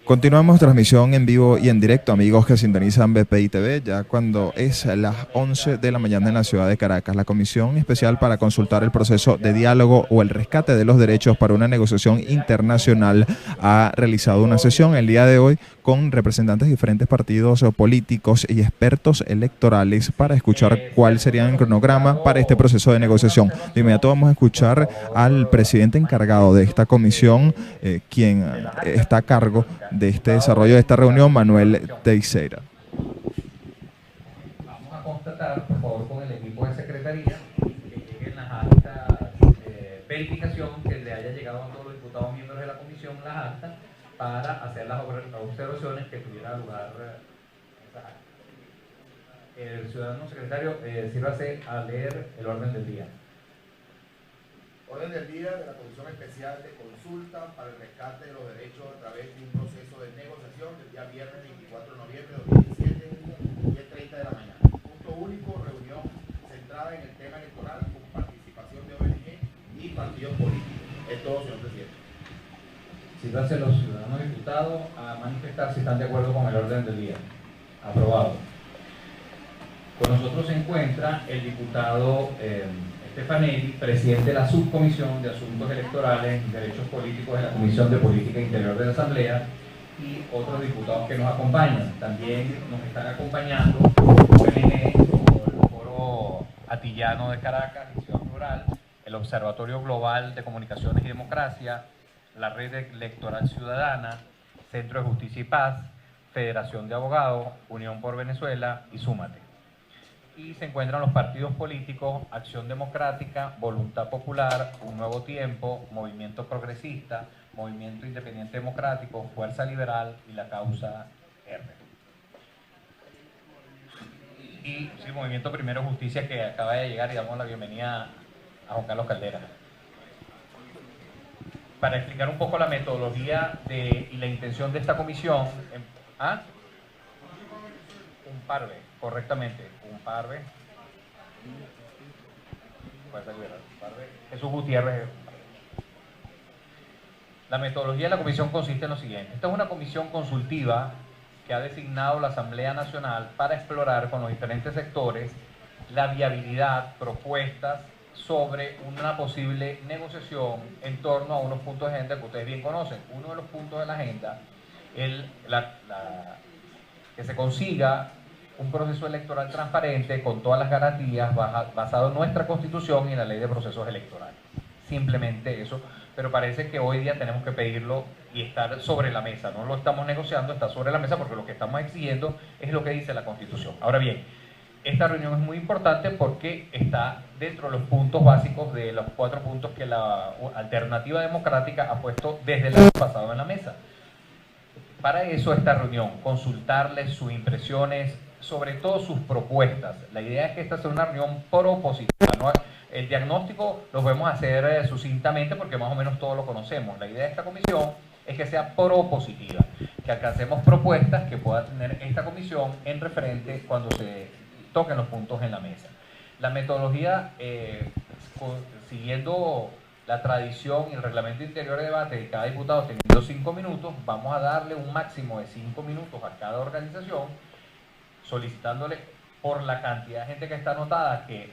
Continuamos transmisión en vivo y en directo, amigos que sintonizan BPI TV, ya cuando es las 11 de la mañana en la ciudad de Caracas. La Comisión Especial para consultar el proceso de diálogo o el rescate de los derechos para una negociación internacional ha realizado una sesión el día de hoy con representantes de diferentes partidos políticos y expertos electorales para escuchar cuál sería el cronograma para este proceso de negociación. De inmediato vamos a escuchar al presidente encargado de esta comisión, quien está a cargo de este desarrollo de esta reunión, Manuel Teixeira. Vamos a constatar, por favor, con el equipo de secretaría, que lleguen las actas verificación, que le haya llegado a todos los diputados miembros de la comisión las actas, para hacer las observaciones que tuvieran lugar esas actas. El ciudadano secretario, sírvase a leer el orden del día. Orden del día de la Comisión Especial de Consulta para el Rescate de los Derechos a través de un proceso de negociación del día viernes 24 de noviembre de 2017, 10:30 de la mañana. Punto único, reunión centrada en el tema electoral con participación de ONG y partidos políticos. Es todo, señor presidente. Sírvase los ciudadanos diputados a manifestar si están de acuerdo con el orden del día. Aprobado. Con nosotros se encuentra el diputado Stefanelli, presidente de la Subcomisión de Asuntos Electorales y Derechos Políticos de la Comisión de Política Interior de la Asamblea, y otros diputados que nos acompañan. También nos están acompañando el Foro Atillano de Caracas y Ciudad Rural, el Observatorio Global de Comunicaciones y Democracia, la Red Electoral Ciudadana, Centro de Justicia y Paz, Federación de Abogados, Unión por Venezuela y Súmate. Y se encuentran los partidos políticos Acción Democrática, Voluntad Popular, Un Nuevo Tiempo, Movimiento Progresista, Movimiento Independiente Democrático, Fuerza Liberal y la Causa R. Y sí, Movimiento Primero Justicia, que acaba de llegar, y damos la bienvenida a Juan Carlos Caldera. Para explicar un poco la metodología y la intención de esta comisión, un parve, correctamente, un parve, Jesús Gutiérrez. La metodología de la comisión consiste en lo siguiente. Esta es una comisión consultiva que ha designado la Asamblea Nacional para explorar con los diferentes sectores la viabilidad, propuestas sobre una posible negociación en torno a unos puntos de agenda que ustedes bien conocen. Uno de los puntos de la agenda es que se consiga un proceso electoral transparente con todas las garantías basado en nuestra Constitución y en la Ley de Procesos Electorales. Simplemente eso, pero parece que hoy día tenemos que pedirlo y estar sobre la mesa. No lo estamos negociando, está sobre la mesa, porque lo que estamos exigiendo es lo que dice la Constitución. Ahora bien, esta reunión es muy importante porque está dentro de los puntos básicos de los 4 puntos que la Alternativa Democrática ha puesto desde el año pasado en la mesa. Para eso esta reunión, consultarles sus impresiones, sobre todo sus propuestas. La idea es que esta sea una reunión propositiva, ¿no? El diagnóstico lo podemos hacer sucintamente porque más o menos todos lo conocemos. La idea de esta comisión es que sea propositiva, que alcancemos propuestas que pueda tener esta comisión en referente cuando se toquen los puntos en la mesa. La metodología, siguiendo la tradición y el reglamento interior de debate de cada diputado teniendo 5 minutos, vamos a darle un máximo de 5 minutos a cada organización, solicitándole por la cantidad de gente que está anotada que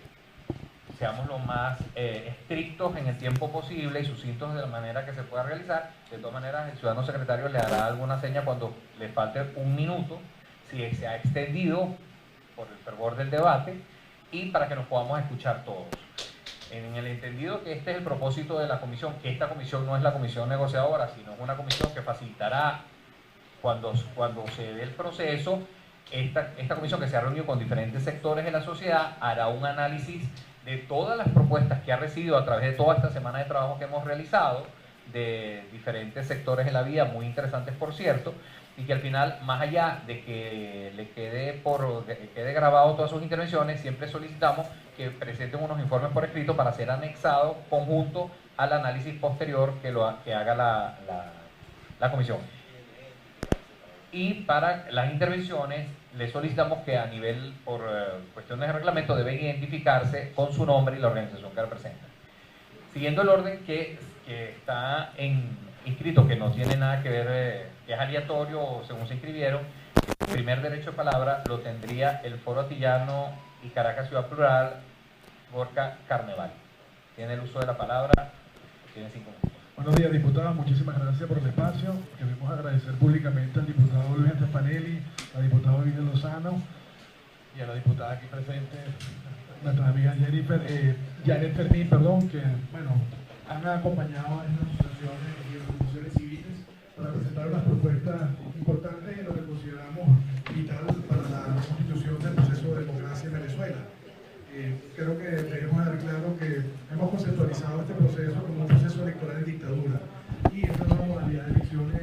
seamos lo más estrictos en el tiempo posible y sucintos de la manera que se pueda realizar. De todas maneras, el ciudadano secretario le hará alguna seña cuando le falte 1 minuto, si se ha extendido por el fervor del debate, y para que nos podamos escuchar todos. En el entendido que este es el propósito de la comisión, que esta comisión no es la comisión negociadora, sino es una comisión que facilitará cuando se dé el proceso. Esta comisión, que se ha reunido con diferentes sectores de la sociedad, hará un análisis de todas las propuestas que ha recibido a través de toda esta semana de trabajo que hemos realizado de diferentes sectores de la vida, muy interesantes por cierto, y que al final, más allá de que le quede grabado todas sus intervenciones, siempre solicitamos que presenten unos informes por escrito para ser anexados conjunto al análisis posterior que haga la comisión. Y para las intervenciones le solicitamos que a nivel, por cuestiones de reglamento, deben identificarse con su nombre y la organización que representan. Siguiendo el orden que está en inscritos, que no tiene nada que ver, que es aleatorio según se inscribieron. El primer derecho de palabra lo tendría el Foro Atillano y Caracas Ciudad Plural, Gorka Carneval. Tiene el uso de la palabra, tiene 5 minutos. Buenos días, diputados. Muchísimas gracias por el espacio. Queremos agradecer públicamente al diputado Luis Stefanelli, al diputado Miguel Lozano y a la diputada aquí presente, nuestra amiga Janet Fermín, que bueno, han acompañado a estas asociaciones y organizaciones civiles para presentar unas propuestas importantes en lo que consideramos vital para la constitución del proceso de democracia en Venezuela. Creo que debemos dejar claro que hemos conceptualizado este proceso como un proceso electoral en dictadura y esta nueva modalidad de elecciones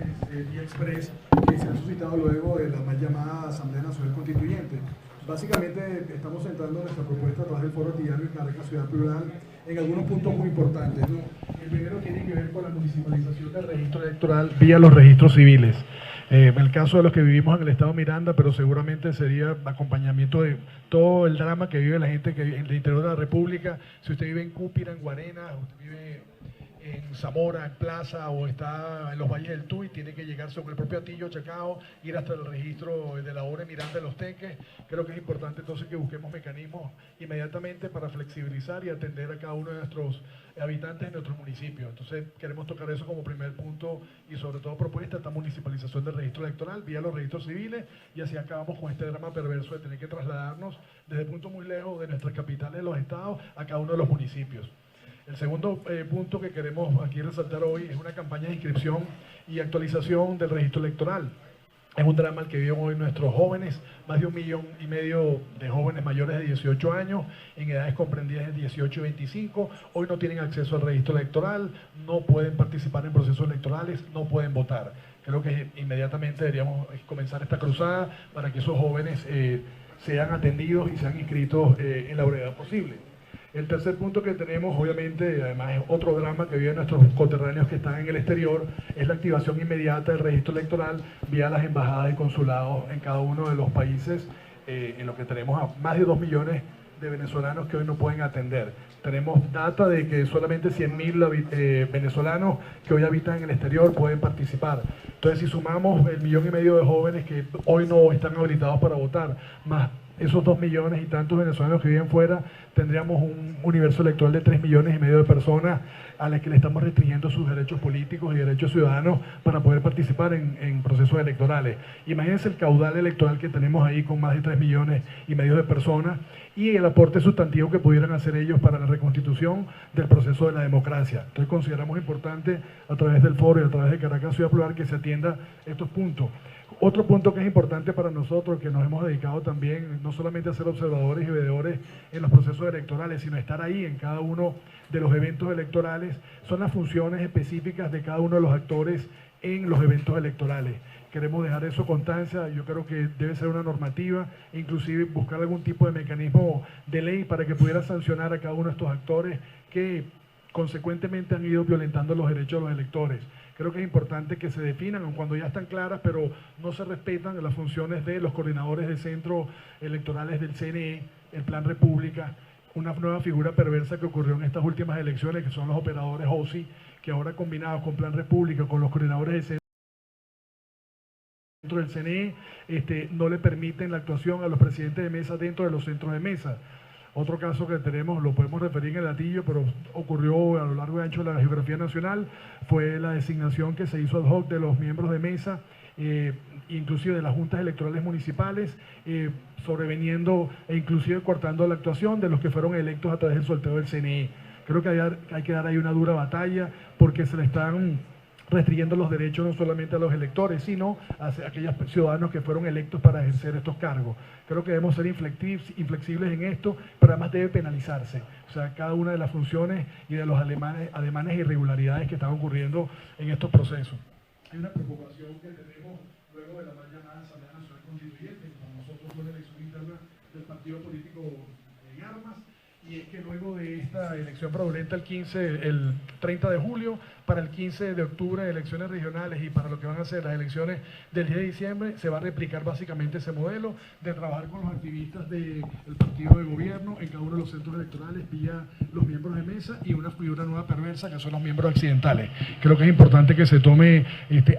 vía express que se han suscitado luego de la mal llamada Asamblea Nacional Constituyente. Básicamente estamos centrando nuestra propuesta a través del Foro Atillano y Caracas Ciudad Plural en algunos puntos muy importantes, ¿no? El primero tiene que ver con la municipalización del registro electoral vía los registros civiles. En el caso de los que vivimos en el estado Miranda, pero seguramente sería acompañamiento de todo el drama que vive la gente que vive en el interior de la República. Si usted vive en Cúpira, en Guarena, usted vive en Zamora, en Plaza, o está en los Valles del Tuy, tiene que llegar sobre el propio Atillo, Chacao, ir hasta el registro de la obra Miranda de los Teques. Creo que es importante entonces que busquemos mecanismos inmediatamente para flexibilizar y atender a cada uno de nuestros habitantes en nuestros municipios. Entonces queremos tocar eso como primer punto y sobre todo propuesta esta municipalización del registro electoral vía los registros civiles, y así acabamos con este drama perverso de tener que trasladarnos desde puntos muy lejos de nuestras capitales de los estados a cada uno de los municipios. El segundo punto que queremos aquí resaltar hoy es una campaña de inscripción y actualización del registro electoral. Es un drama el que viven hoy nuestros jóvenes, más de 1,5 millones de jóvenes mayores de 18 años, en edades comprendidas de 18 y 25, hoy no tienen acceso al registro electoral, no pueden participar en procesos electorales, no pueden votar. Creo que inmediatamente deberíamos comenzar esta cruzada para que esos jóvenes sean atendidos y sean inscritos en la brevedad posible. El tercer punto que tenemos, obviamente, además es otro drama que viven nuestros conterráneos que están en el exterior, es la activación inmediata del registro electoral vía las embajadas y consulados en cada uno de los países, en lo que tenemos a más de 2 millones de venezolanos que hoy no pueden atender. Tenemos data de que solamente 100.000 venezolanos que hoy habitan en el exterior pueden participar. Entonces, si sumamos el 1,5 millones de jóvenes que hoy no están habilitados para votar, más esos 2 millones y tantos venezolanos que viven fuera, tendríamos un universo electoral de 3,5 millones de personas a las que le estamos restringiendo sus derechos políticos y derechos ciudadanos para poder participar en procesos electorales. Imagínense el caudal electoral que tenemos ahí con más de 3,5 millones de personas y el aporte sustantivo que pudieran hacer ellos para la reconstitución del proceso de la democracia. Entonces consideramos importante a través del foro y a través de Caracas Ciudad Plural que se atienda estos puntos. Otro punto que es importante para nosotros, que nos hemos dedicado también, no solamente a ser observadores y veedores en los procesos electorales, sino estar ahí en cada uno de los eventos electorales, son las funciones específicas de cada uno de los actores en los eventos electorales. Queremos dejar eso constancia, yo creo que debe ser una normativa, inclusive buscar algún tipo de mecanismo de ley para que pudiera sancionar a cada uno de estos actores que consecuentemente han ido violentando los derechos de los electores. Creo que es importante que se definan cuando ya están claras, pero no se respetan las funciones de los coordinadores de centros electorales del CNE, el Plan República, una nueva figura perversa que ocurrió en estas últimas elecciones, que son los operadores OSI, que ahora combinados con Plan República, con los coordinadores de centro del CNE, no le permiten la actuación a los presidentes de mesa dentro de los centros de mesa. Otro caso que tenemos, lo podemos referir en el Atillo, pero ocurrió a lo largo y ancho de la geografía nacional, fue la designación que se hizo ad hoc de los miembros de mesa, inclusive de las juntas electorales municipales, sobreveniendo e inclusive cortando la actuación de los que fueron electos a través del sorteo del CNE. Creo que hay que dar ahí una dura batalla porque se le están restringiendo los derechos no solamente a los electores, sino a aquellos ciudadanos que fueron electos para ejercer estos cargos. Creo que debemos ser inflexibles en esto, pero además debe penalizarse. O sea, cada una de las funciones y de los ademanes e irregularidades que están ocurriendo en estos procesos. Hay una preocupación que tenemos luego de la mal llamada Asamblea Nacional Constituyente, que para nosotros fue la elección interna del partido político en armas, y es que luego de esta elección fraudulenta el 30 de julio, para el 15 de octubre, elecciones regionales, y para lo que van a ser las elecciones del 10 de diciembre, se va a replicar básicamente ese modelo de trabajar con los activistas del partido de gobierno en cada uno de los centros electorales vía los miembros de mesa y una nueva perversa que son los miembros accidentales. Creo que es importante que se tome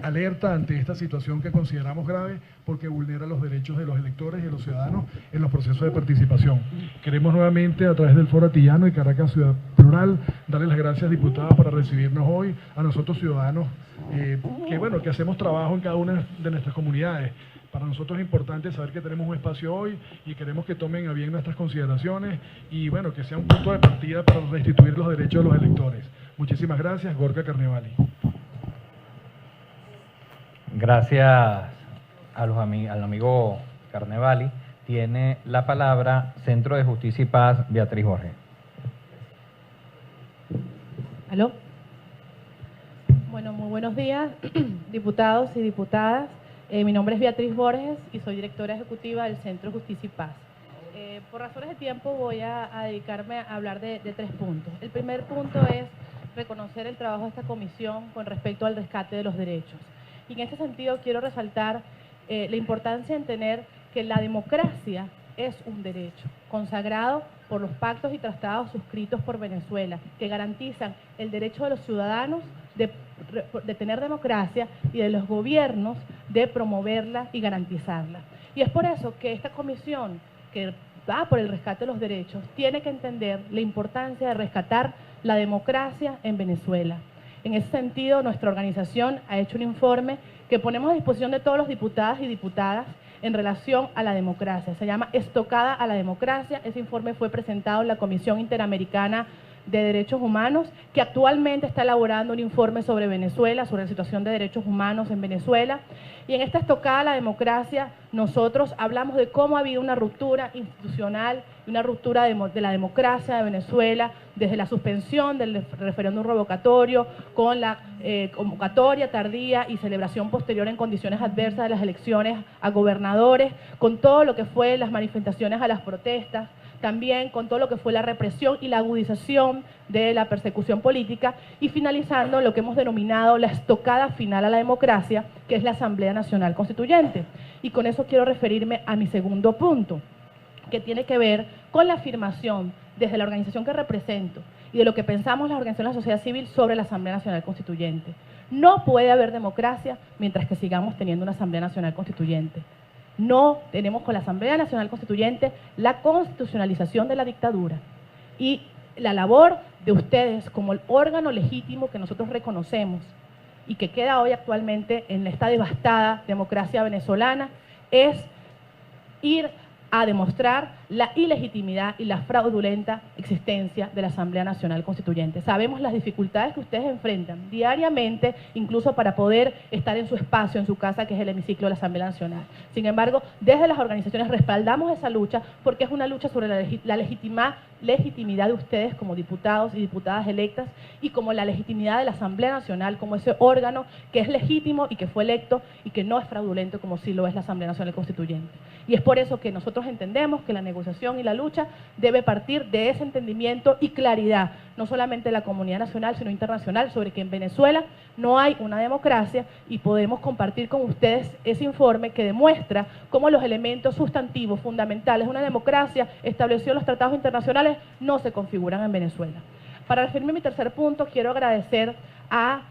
alerta ante esta situación que consideramos grave porque vulnera los derechos de los electores y de los ciudadanos en los procesos de participación. Queremos nuevamente, a través del Foro Atillano y Caracas Ciudad Plural, darles las gracias, diputadas, para recibirnos hoy, a nosotros ciudadanos que hacemos trabajo en cada una de nuestras comunidades. Para nosotros es importante saber que tenemos un espacio hoy y queremos que tomen a bien nuestras consideraciones y bueno, que sea un punto de partida para restituir los derechos de los electores. Muchísimas gracias, Gorka Carnevali. Gracias al amigo Carnevali. Tiene la palabra Centro de Justicia y Paz, Beatriz Borges. ¿Aló? Bueno, muy buenos días, diputados y diputadas. Mi nombre es Beatriz Borges y soy directora ejecutiva del Centro de Justicia y Paz. Por razones de tiempo voy a dedicarme a hablar de 3 puntos. El primer punto es reconocer el trabajo de esta comisión con respecto al rescate de los derechos. Y en este sentido quiero resaltar la importancia en tener que la democracia es un derecho consagrado por los pactos y tratados suscritos por Venezuela, que garantizan el derecho de los ciudadanos de tener democracia y de los gobiernos de promoverla y garantizarla. Y es por eso que esta comisión que va por el rescate de los derechos tiene que entender la importancia de rescatar la democracia en Venezuela. En ese sentido, nuestra organización ha hecho un informe que ponemos a disposición de todos los diputados y diputadas en relación a la democracia. Se llama Estocada a la Democracia. Ese informe fue presentado en la Comisión Interamericana de Derechos Humanos, que actualmente está elaborando un informe sobre Venezuela, sobre la situación de derechos humanos en Venezuela. Y en esta Estocada a la Democracia, nosotros hablamos de cómo ha habido una ruptura institucional, una ruptura de la democracia de Venezuela, desde la suspensión del referéndum revocatorio, con la convocatoria tardía y celebración posterior en condiciones adversas de las elecciones a gobernadores, con todo lo que fue las manifestaciones a las protestas, también con todo lo que fue la represión y la agudización de la persecución política, y finalizando lo que hemos denominado la estocada final a la democracia, que es la Asamblea Nacional Constituyente. Y con eso quiero referirme a mi segundo punto, que tiene que ver con la afirmación desde la organización que represento y de lo que pensamos las organizaciones de la sociedad civil sobre la Asamblea Nacional Constituyente. No puede haber democracia mientras que sigamos teniendo una Asamblea Nacional Constituyente. No tenemos con la Asamblea Nacional Constituyente la constitucionalización de la dictadura y la labor de ustedes como el órgano legítimo que nosotros reconocemos y que queda hoy actualmente en esta devastada democracia venezolana es ir a demostrar la ilegitimidad y la fraudulenta existencia de la Asamblea Nacional Constituyente. Sabemos las dificultades que ustedes enfrentan diariamente, incluso para poder estar en su espacio, en su casa, que es el hemiciclo de la Asamblea Nacional. Sin embargo, desde las organizaciones respaldamos esa lucha porque es una lucha sobre la legitimidad de ustedes como diputados y diputadas electas y como la legitimidad de la Asamblea Nacional como ese órgano que es legítimo y que fue electo y que no es fraudulento como sí lo es la Asamblea Nacional Constituyente. Y es por eso que nosotros entendemos que la negociación y la lucha debe partir de ese entendimiento y claridad, no solamente de la comunidad nacional, sino internacional, sobre que en Venezuela no hay una democracia, y podemos compartir con ustedes ese informe que demuestra cómo los elementos sustantivos fundamentales de una democracia establecidos en los tratados internacionales no se configuran en Venezuela. Para referirme a mi tercer punto, quiero agradecer a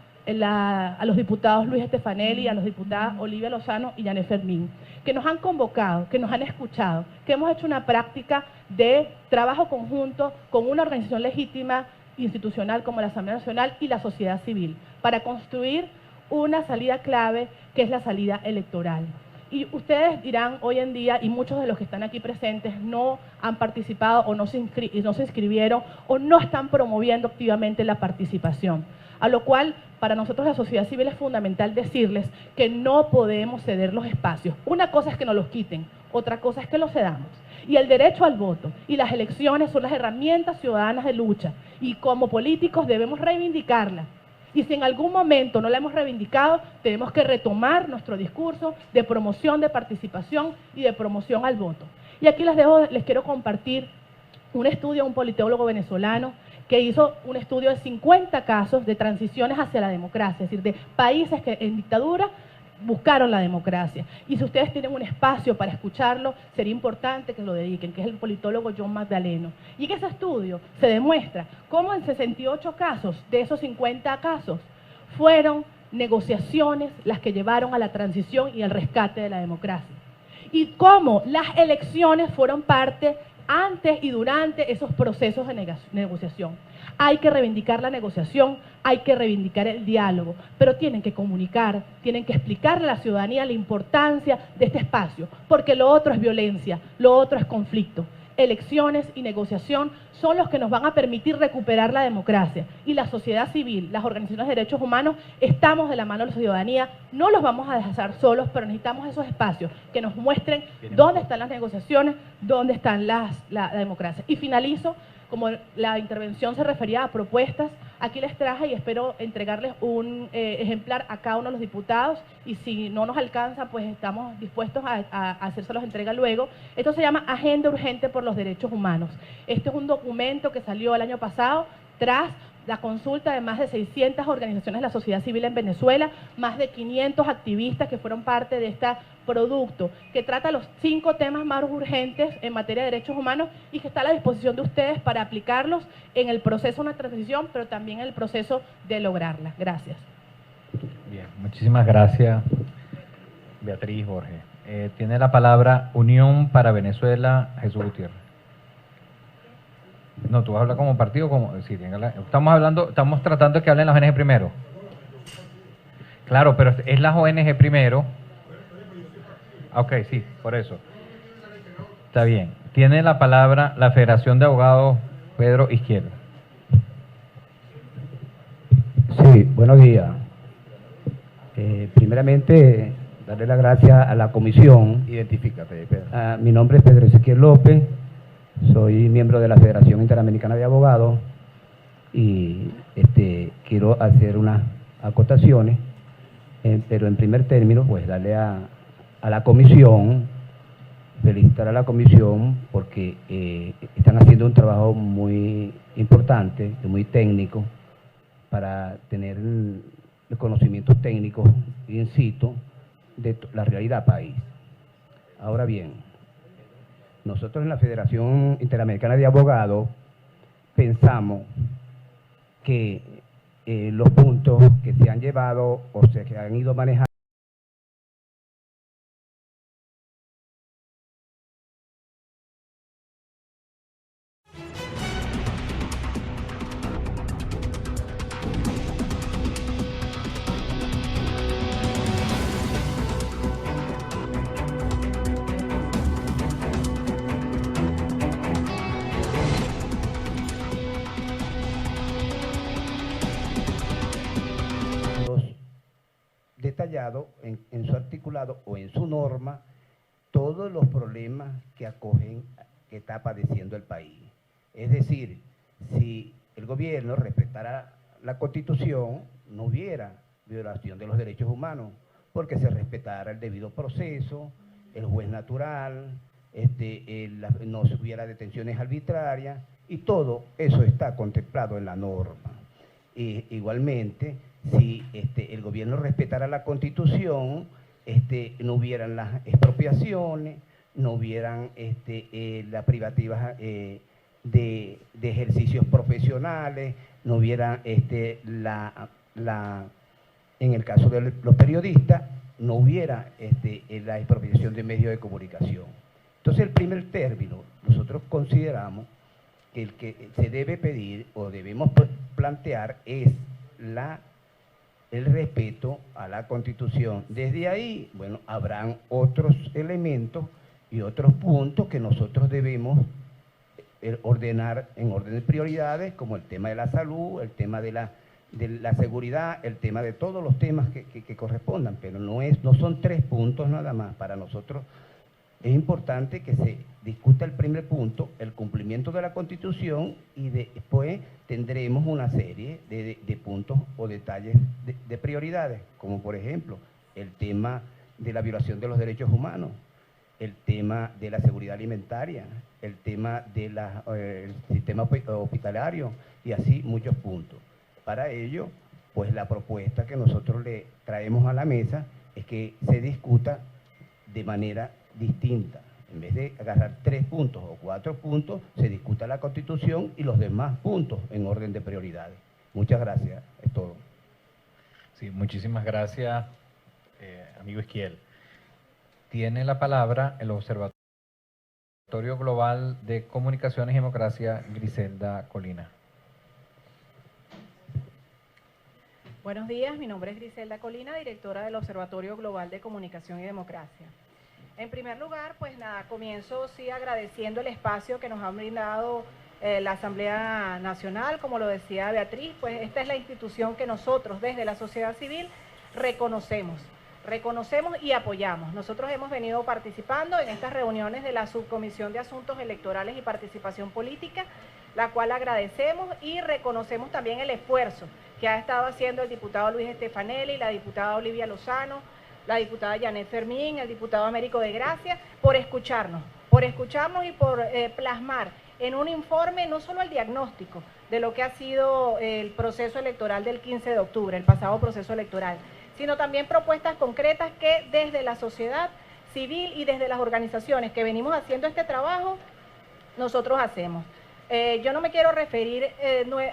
los diputados Luis Stefanelli, a los diputadas Olivia Lozano y Yané Fermín, que nos han convocado, que nos han escuchado, que hemos hecho una práctica de trabajo conjunto con una organización legítima institucional como la Asamblea Nacional y la sociedad civil, para construir una salida clave que es la salida electoral. Y ustedes dirán hoy en día, y muchos de los que están aquí presentes no han participado o no se inscribieron o no están promoviendo activamente la participación. A lo cual, para nosotros la sociedad civil es fundamental decirles que no podemos ceder los espacios. Una cosa es que nos los quiten, otra cosa es que los cedamos. Y el derecho al voto y las elecciones son las herramientas ciudadanas de lucha, y como políticos debemos reivindicarlas. Y si en algún momento no la hemos reivindicado, tenemos que retomar nuestro discurso de promoción de participación y de promoción al voto. Y aquí les quiero compartir un estudio de un politólogo venezolano que hizo un estudio de 50 casos de transiciones hacia la democracia, es decir, de países que en dictadura buscaron la democracia. Y si ustedes tienen un espacio para escucharlo, sería importante que lo dediquen, que es el politólogo John Magdaleno. Y en ese estudio se demuestra cómo en 68 casos de esos 50 casos fueron negociaciones las que llevaron a la transición y al rescate de la democracia. Y cómo las elecciones fueron parte antes y durante esos procesos de negociación. Hay que reivindicar la negociación, hay que reivindicar el diálogo, pero tienen que comunicar, tienen que explicarle a la ciudadanía la importancia de este espacio, porque lo otro es violencia, lo otro es conflicto. Elecciones y negociación son los que nos van a permitir recuperar la democracia. Y la sociedad civil, las organizaciones de derechos humanos, estamos de la mano de la ciudadanía, no los vamos a dejar solos, pero necesitamos esos espacios que nos muestren dónde están las negociaciones, dónde están la democracia. Y finalizo, como la intervención se refería a propuestas, aquí les traje y espero entregarles un ejemplar a cada uno de los diputados, y si no nos alcanza, pues estamos dispuestos a hacérselos entrega luego. Esto se llama Agenda Urgente por los Derechos Humanos. Este es un documento que salió el año pasado tras la consulta de más de 600 organizaciones de la sociedad civil en Venezuela, más de 500 activistas que fueron parte de este producto, que trata los 5 temas más urgentes en materia de derechos humanos y que está a la disposición de ustedes para aplicarlos en el proceso de una transición, pero también en el proceso de lograrla. Gracias. Bien, muchísimas gracias, Beatriz Borges. Tiene la palabra Unión para Venezuela, Jesús Gutiérrez. No, tú vas a hablar como partido, como sí, estamos tratando de que hablen las ONG primero. Claro, pero es las ONG primero. Ok, sí, por eso. Está bien. Tiene la palabra la Federación de Abogados Pedro Izquierdo. Sí, buenos días. Primeramente, darle las gracias a la comisión. Identifícate, Pedro. Mi nombre es Pedro Ezequiel López, soy miembro de la Federación Interamericana de Abogados y quiero hacer unas acotaciones, pero en primer término, pues darle a la comisión, felicitar a la comisión porque están haciendo un trabajo muy importante, muy técnico, para tener el conocimiento técnico in situ de la realidad país. Ahora bien, nosotros en la Federación Interamericana de Abogados pensamos que los puntos que se han llevado o se que han ido manejando detallado en su articulado o en su norma todos los problemas que acogen, que está padeciendo el país. Es decir, si el gobierno respetara la Constitución, no hubiera violación de los derechos humanos, porque se respetara el debido proceso, el juez natural, no hubiera detenciones arbitrarias, y todo eso está contemplado en la norma. Igualmente, si el gobierno respetara la Constitución, no hubieran las expropiaciones, no hubieran las privativas de ejercicios profesionales, no hubieran en el caso de los periodistas, no hubiera la expropiación de medios de comunicación. Entonces, el primer término, nosotros consideramos que el que se debe pedir o debemos plantear es el respeto a la Constitución. Desde ahí, bueno, habrán otros elementos y otros puntos que nosotros debemos ordenar en orden de prioridades, como el tema de la salud, el tema de la seguridad, el tema de todos los temas que correspondan, pero no son 3 puntos nada más. Para nosotros es importante que se discuta el primer punto, el cumplimiento de la Constitución, y después tendremos una serie de puntos o detalles de prioridades, como por ejemplo el tema de la violación de los derechos humanos, el tema de la seguridad alimentaria, el tema del sistema hospitalario y así muchos puntos. Para ello, pues la propuesta que nosotros le traemos a la mesa es que se discuta de manera distinta. En vez de agarrar 3 puntos o 4 puntos, se discuta la Constitución y los demás puntos en orden de prioridades. Muchas gracias, es todo. Sí, muchísimas gracias, amigo Esquiel. Tiene la palabra el Observatorio Global de Comunicaciones y Democracia, Griselda Colina. Buenos días, mi nombre es Griselda Colina, directora del Observatorio Global de Comunicación y Democracia. En primer lugar, pues nada, comienzo sí agradeciendo el espacio que nos han brindado la Asamblea Nacional, como lo decía Beatriz, pues esta es la institución que nosotros desde la sociedad civil reconocemos y apoyamos. Nosotros hemos venido participando en estas reuniones de la Subcomisión de Asuntos Electorales y Participación Política, la cual agradecemos y reconocemos también el esfuerzo que ha estado haciendo el diputado Luis Stefanelli, la diputada Olivia Lozano, la diputada Janet Fermín, el diputado Américo de Gracia, por escucharnos y por plasmar en un informe no solo el diagnóstico de lo que ha sido el proceso electoral del 15 de octubre, el pasado proceso electoral, sino también propuestas concretas que desde la sociedad civil y desde las organizaciones que venimos haciendo este trabajo, nosotros hacemos. Yo no me quiero referir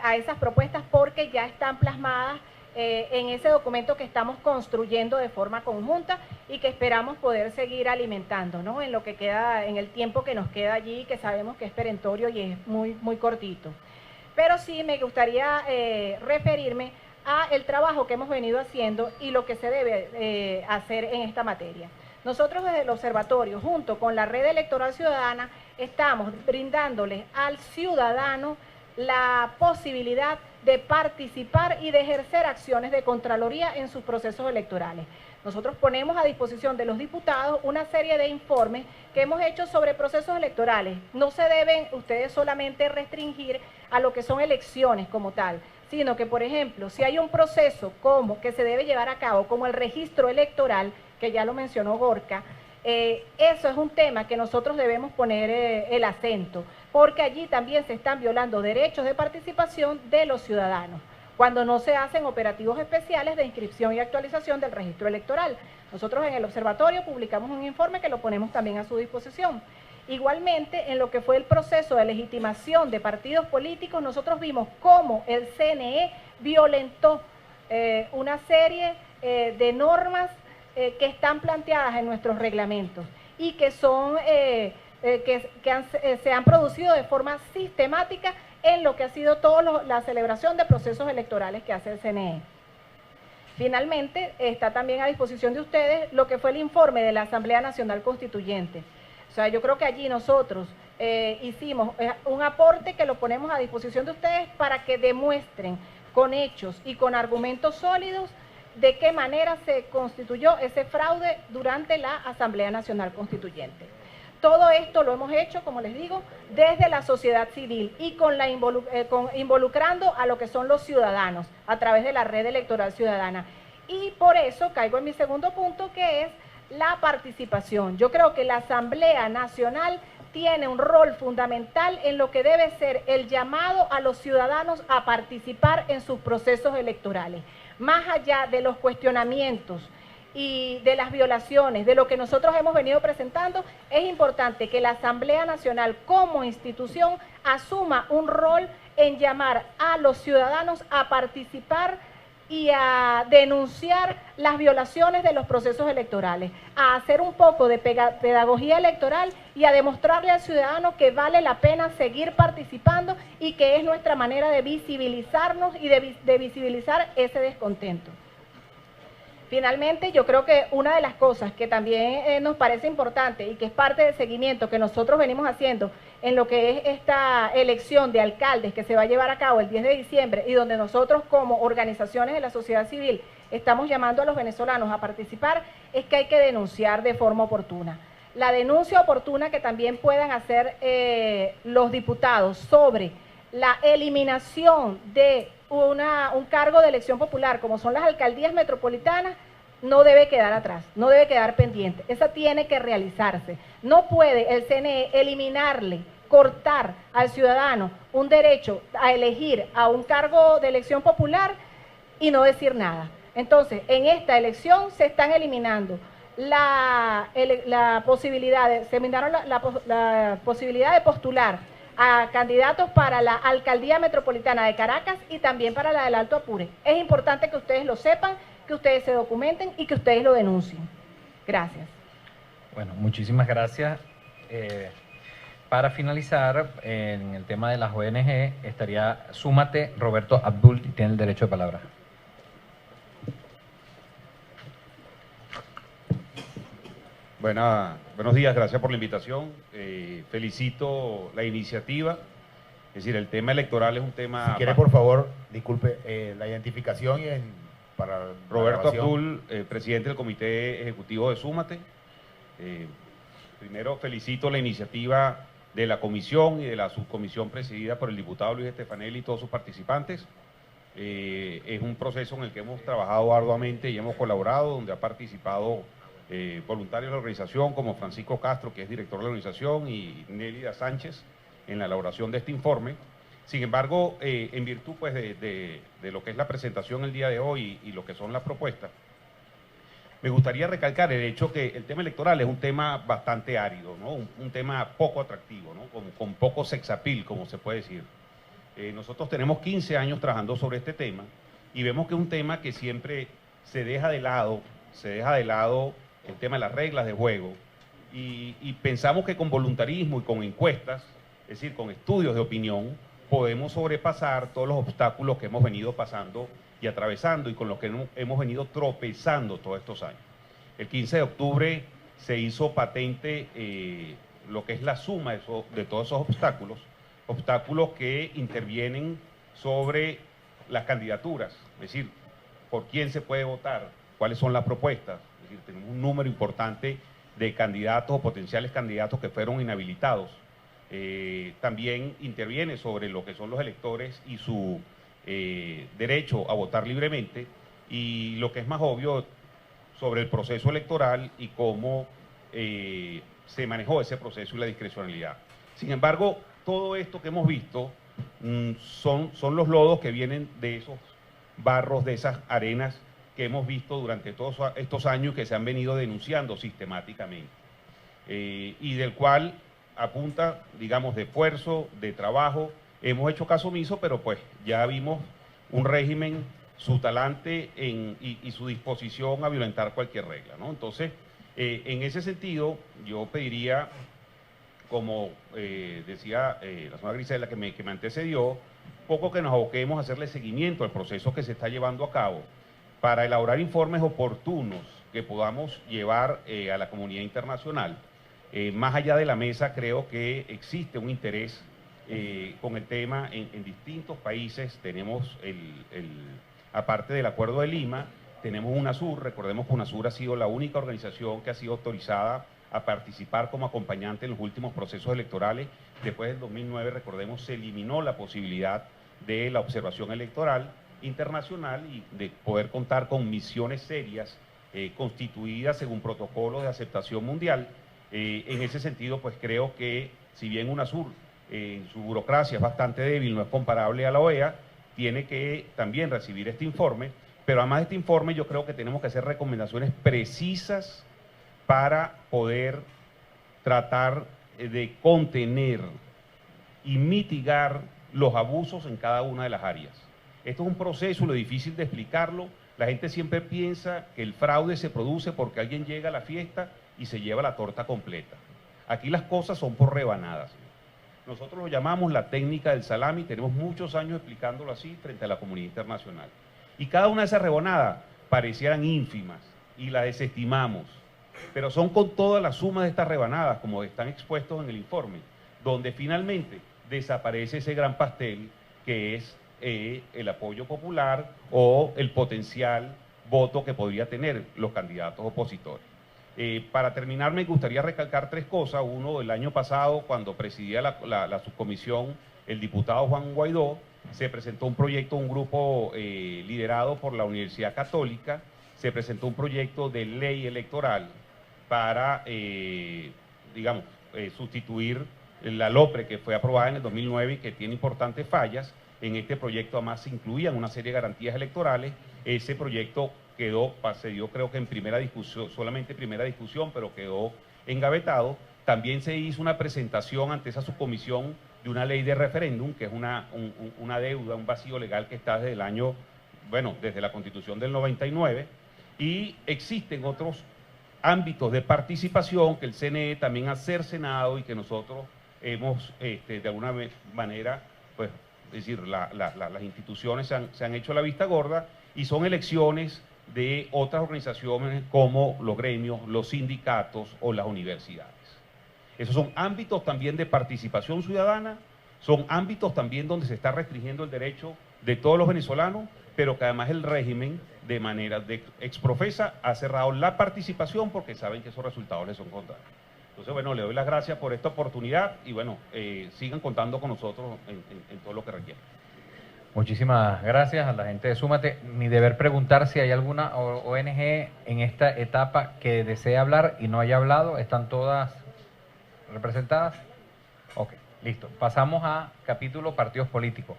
a esas propuestas porque ya están plasmadas en ese documento que estamos construyendo de forma conjunta y que esperamos poder seguir alimentando, ¿no? En lo que queda, en el tiempo que nos queda allí, que sabemos que es perentorio y es muy, muy cortito. Pero sí me gustaría referirme a el trabajo que hemos venido haciendo y lo que se debe hacer en esta materia. Nosotros desde el observatorio, junto con la Red Electoral Ciudadana, estamos brindándole al ciudadano la posibilidad de participar y de ejercer acciones de Contraloría en sus procesos electorales. Nosotros ponemos a disposición de los diputados una serie de informes que hemos hecho sobre procesos electorales. No se deben ustedes solamente restringir a lo que son elecciones como tal, sino que, por ejemplo, si hay un proceso como que se debe llevar a cabo, como el registro electoral, que ya lo mencionó Gorka, eso es un tema que nosotros debemos poner el acento, porque allí también se están violando derechos de participación de los ciudadanos, cuando no se hacen operativos especiales de inscripción y actualización del registro electoral. Nosotros en el observatorio publicamos un informe que lo ponemos también a su disposición. Igualmente, en lo que fue el proceso de legitimación de partidos políticos, nosotros vimos cómo el CNE violentó una serie de normas que están planteadas en nuestros reglamentos y que son se han producido de forma sistemática en lo que ha sido toda la celebración de procesos electorales que hace el CNE. Finalmente, está también a disposición de ustedes lo que fue el informe de la Asamblea Nacional Constituyente. O sea, yo creo que allí nosotros hicimos un aporte que lo ponemos a disposición de ustedes para que demuestren con hechos y con argumentos sólidos de qué manera se constituyó ese fraude durante la Asamblea Nacional Constituyente. Todo esto lo hemos hecho, como les digo, desde la sociedad civil y involucrando a lo que son los ciudadanos a través de la Red Electoral Ciudadana. Y por eso caigo en mi segundo punto, que es la participación. Yo creo que la Asamblea Nacional tiene un rol fundamental en lo que debe ser el llamado a los ciudadanos a participar en sus procesos electorales. Más allá de los cuestionamientos y de las violaciones, de lo que nosotros hemos venido presentando, es importante que la Asamblea Nacional como institución asuma un rol en llamar a los ciudadanos a participar y a denunciar las violaciones de los procesos electorales, a hacer un poco de pedagogía electoral y a demostrarle al ciudadano que vale la pena seguir participando y que es nuestra manera de visibilizarnos y de visibilizar ese descontento. Finalmente, yo creo que una de las cosas que también nos parece importante y que es parte del seguimiento que nosotros venimos haciendo en lo que es esta elección de alcaldes que se va a llevar a cabo el 10 de diciembre y donde nosotros como organizaciones de la sociedad civil estamos llamando a los venezolanos a participar, es que hay que denunciar de forma oportuna. La denuncia oportuna que también puedan hacer los diputados sobre la eliminación de un cargo de elección popular, como son las alcaldías metropolitanas, no debe quedar atrás, no debe quedar pendiente, esa tiene que realizarse. No puede el CNE eliminarle, cortar al ciudadano un derecho a elegir a un cargo de elección popular y no decir nada. Entonces, en esta elección se están eliminando la posibilidad de postular a candidatos para la Alcaldía Metropolitana de Caracas y también para la del Alto Apure. Es importante que ustedes lo sepan, que ustedes se documenten y que ustedes lo denuncien. Gracias. Bueno, muchísimas gracias. Para finalizar, en el tema de las ONG, estaría Súmate, Roberto Abdul, tiene el derecho de palabra. Buenos días, gracias por la invitación. Felicito la iniciativa. Es decir, el tema electoral es un tema... Si quiere, por favor, disculpe, la identificación y para Roberto Abdul, presidente del Comité Ejecutivo de Súmate. Primero, felicito la iniciativa de la comisión y de la subcomisión presidida por el diputado Luis Estefanelli y todos sus participantes. Es un proceso en el que hemos trabajado arduamente y hemos colaborado, donde ha participado voluntarios de la organización como Francisco Castro, que es director de la organización, y Nélida Sánchez en la elaboración de este informe. Sin embargo, en virtud pues, de lo que es la presentación el día de hoy y lo que son las propuestas, me gustaría recalcar el hecho que el tema electoral es un tema bastante árido, ¿no? Un tema poco atractivo, ¿no? Con poco sex appeal, como se puede decir. Nosotros tenemos 15 años trabajando sobre este tema y vemos que es un tema que siempre se deja de lado el tema de las reglas de juego y pensamos que con voluntarismo y con encuestas, es decir, con estudios de opinión, podemos sobrepasar todos los obstáculos que hemos venido pasando y atravesando y con los que hemos venido tropezando todos estos años. El 15 de octubre se hizo patente lo que es la suma de todos esos obstáculos que intervienen sobre las candidaturas, es decir, por quién se puede votar, cuáles son las propuestas. Es decir, tenemos un número importante de candidatos o potenciales candidatos que fueron inhabilitados. También interviene sobre lo que son los electores y su derecho a votar libremente, y lo que es más obvio, sobre el proceso electoral y cómo se manejó ese proceso y la discrecionalidad. Sin embargo, todo esto que hemos visto son los lodos que vienen de esos barros, de esas arenas que hemos visto durante todos estos años que se han venido denunciando sistemáticamente y del cual a punta, digamos, de esfuerzo, de trabajo, hemos hecho caso omiso, pero pues ya vimos un régimen, su talante y su disposición a violentar cualquier regla, ¿no? Entonces, en ese sentido, yo pediría, como decía la señora Griselda que me antecedió, poco que nos aboquemos a hacerle seguimiento al proceso que se está llevando a cabo para elaborar informes oportunos que podamos llevar a la comunidad internacional. Más allá de la mesa, creo que existe un interés con el tema en distintos países. Tenemos, aparte del Acuerdo de Lima, tenemos UNASUR. Recordemos que UNASUR ha sido la única organización que ha sido autorizada a participar como acompañante en los últimos procesos electorales. Después del 2009, recordemos, se eliminó la posibilidad de la observación electoral internacional y de poder contar con misiones serias constituidas según protocolos de aceptación mundial. En ese sentido, pues creo que si bien UNASUR en su burocracia es bastante débil, no es comparable a la OEA, tiene que también recibir este informe, pero además de este informe yo creo que tenemos que hacer recomendaciones precisas para poder tratar de contener y mitigar los abusos en cada una de las áreas. Esto es un proceso, lo difícil de explicarlo. La gente siempre piensa que el fraude se produce porque alguien llega a la fiesta y se lleva la torta completa. Aquí las cosas son por rebanadas. Nosotros lo llamamos la técnica del salami, tenemos muchos años explicándolo así frente a la comunidad internacional. Y cada una de esas rebanadas parecieran ínfimas y la desestimamos, pero son con toda la suma de estas rebanadas, como están expuestos en el informe, donde finalmente desaparece ese gran pastel que es el apoyo popular o el potencial voto que podría tener los candidatos opositores. Para terminar, me gustaría recalcar tres cosas. Uno, el año pasado, cuando presidía la subcomisión el diputado Juan Guaidó, se presentó un proyecto, un grupo liderado por la Universidad Católica, se presentó un proyecto de ley electoral para, digamos, sustituir la LOPRE que fue aprobada en el 2009 y que tiene importantes fallas. En este proyecto además se incluían una serie de garantías electorales. Ese proyecto se dio creo que en primera discusión, solamente primera discusión, pero quedó engavetado. También se hizo una presentación ante esa subcomisión de una ley de referéndum, que es una deuda, un vacío legal que está desde el año, bueno, desde la Constitución del 99, y existen otros ámbitos de participación que el CNE también ha cercenado y que nosotros hemos, de alguna manera, pues, es decir, las instituciones se han hecho la vista gorda, y son elecciones de otras organizaciones como los gremios, los sindicatos o las universidades. Esos son ámbitos también de participación ciudadana, son ámbitos también donde se está restringiendo el derecho de todos los venezolanos, pero que además el régimen de manera exprofesa ha cerrado la participación porque saben que esos resultados les son contrarios. Entonces, bueno, le doy las gracias por esta oportunidad y bueno, sigan contando con nosotros en todo lo que requieran. Muchísimas gracias a la gente de Súmate. Mi deber preguntar si hay alguna ONG en esta etapa que desee hablar y no haya hablado. ¿Están todas representadas? Ok, listo. Pasamos a capítulo partidos políticos.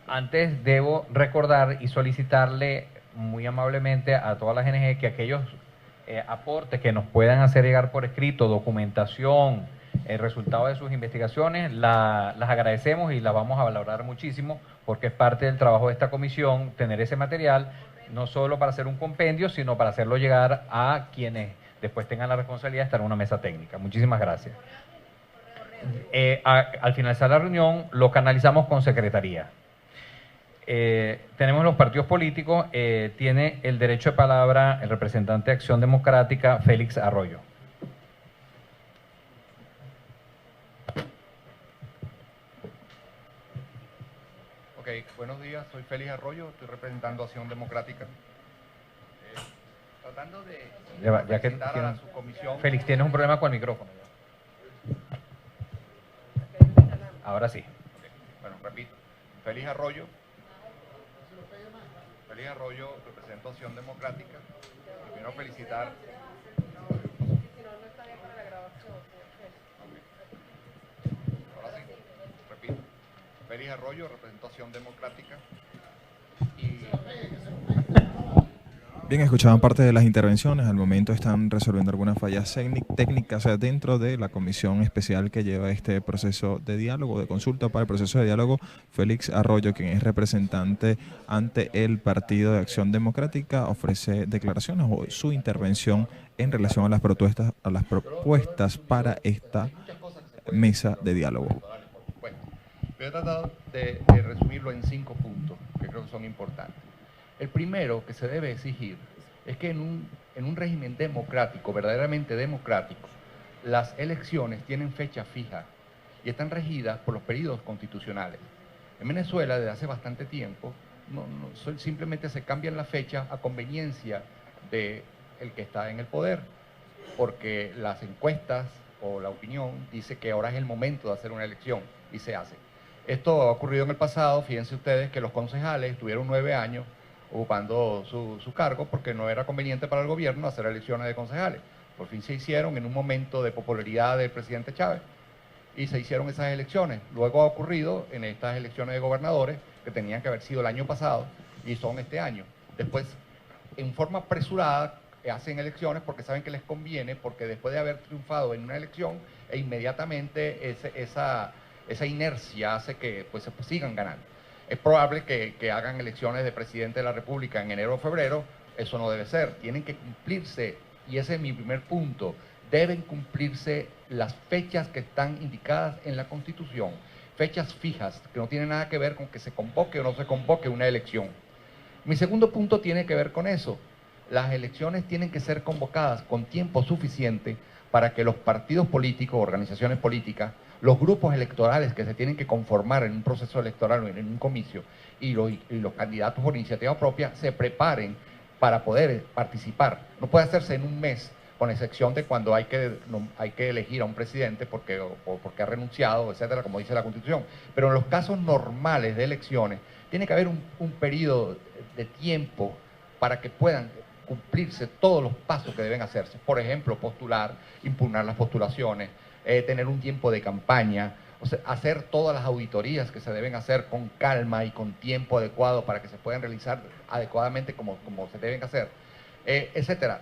Antes debo recordar y solicitarle muy amablemente a todas las ONG que aquellos aportes que nos puedan hacer llegar por escrito, documentación, el resultado de sus investigaciones, las agradecemos y las vamos a valorar muchísimo porque es parte del trabajo de esta comisión tener ese material, no solo para hacer un compendio, sino para hacerlo llegar a quienes después tengan la responsabilidad de estar en una mesa técnica. Muchísimas gracias. Al finalizar la reunión lo canalizamos con secretaría. Tenemos los partidos políticos, tiene el derecho de palabra el representante de Acción Democrática, Félix Arroyo. Ok, buenos días, soy Félix Arroyo, estoy representando a Acción Democrática. Tratando de presentar a su comisión. Félix, tienes un problema con el micrófono. Ahora sí. Okay. Bueno, repito, Félix Arroyo, represento a Acción Democrática. Y quiero felicitar. Ahora sí, repito. Félix Arroyo, represento a Acción Democrática. Bien, escuchaban parte de las intervenciones. Al momento están resolviendo algunas fallas técnicas dentro de la comisión especial que lleva este proceso de diálogo, de consulta para el proceso de diálogo. Félix Arroyo, quien es representante ante el Partido de Acción Democrática, ofrece declaraciones o su intervención en relación a las propuestas para esta mesa de diálogo. Bueno, voy a tratar de resumirlo en 5 puntos que creo que son importantes. El primero que se debe exigir es que en un régimen democrático, verdaderamente democrático, las elecciones tienen fecha fija y están regidas por los periodos constitucionales. En Venezuela, desde hace bastante tiempo, simplemente se cambian las fechas a conveniencia del que está en el poder, porque las encuestas o la opinión dice que ahora es el momento de hacer una elección y se hace. Esto ha ocurrido en el pasado. Fíjense ustedes que los concejales estuvieron 9 años ocupando su cargo porque no era conveniente para el gobierno hacer elecciones de concejales. Por fin se hicieron en un momento de popularidad del presidente Chávez y se hicieron esas elecciones. Luego ha ocurrido en estas elecciones de gobernadores que tenían que haber sido el año pasado y son este año. Después, en forma apresurada, hacen elecciones porque saben que les conviene, porque después de haber triunfado en una elección, inmediatamente esa inercia hace que pues, se sigan ganando. Es probable que hagan elecciones de presidente de la República en enero o febrero. Eso no debe ser. Tienen que cumplirse, y ese es mi primer punto, deben cumplirse las fechas que están indicadas en la Constitución, fechas fijas, que no tienen nada que ver con que se convoque o no se convoque una elección. Mi segundo punto tiene que ver con eso. Las elecciones tienen que ser convocadas con tiempo suficiente para que los partidos políticos, organizaciones políticas, los grupos electorales que se tienen que conformar en un proceso electoral o en un comicio y los candidatos por iniciativa propia se preparen para poder participar. No puede hacerse en un mes, con excepción de cuando hay que elegir a un presidente porque ha renunciado, etcétera, como dice la Constitución. Pero en los casos normales de elecciones tiene que haber un periodo de tiempo para que puedan cumplirse todos los pasos que deben hacerse. Por ejemplo, postular, impugnar las postulaciones, tener un tiempo de campaña, o sea, hacer todas las auditorías que se deben hacer con calma y con tiempo adecuado para que se puedan realizar adecuadamente como se deben hacer, etcétera.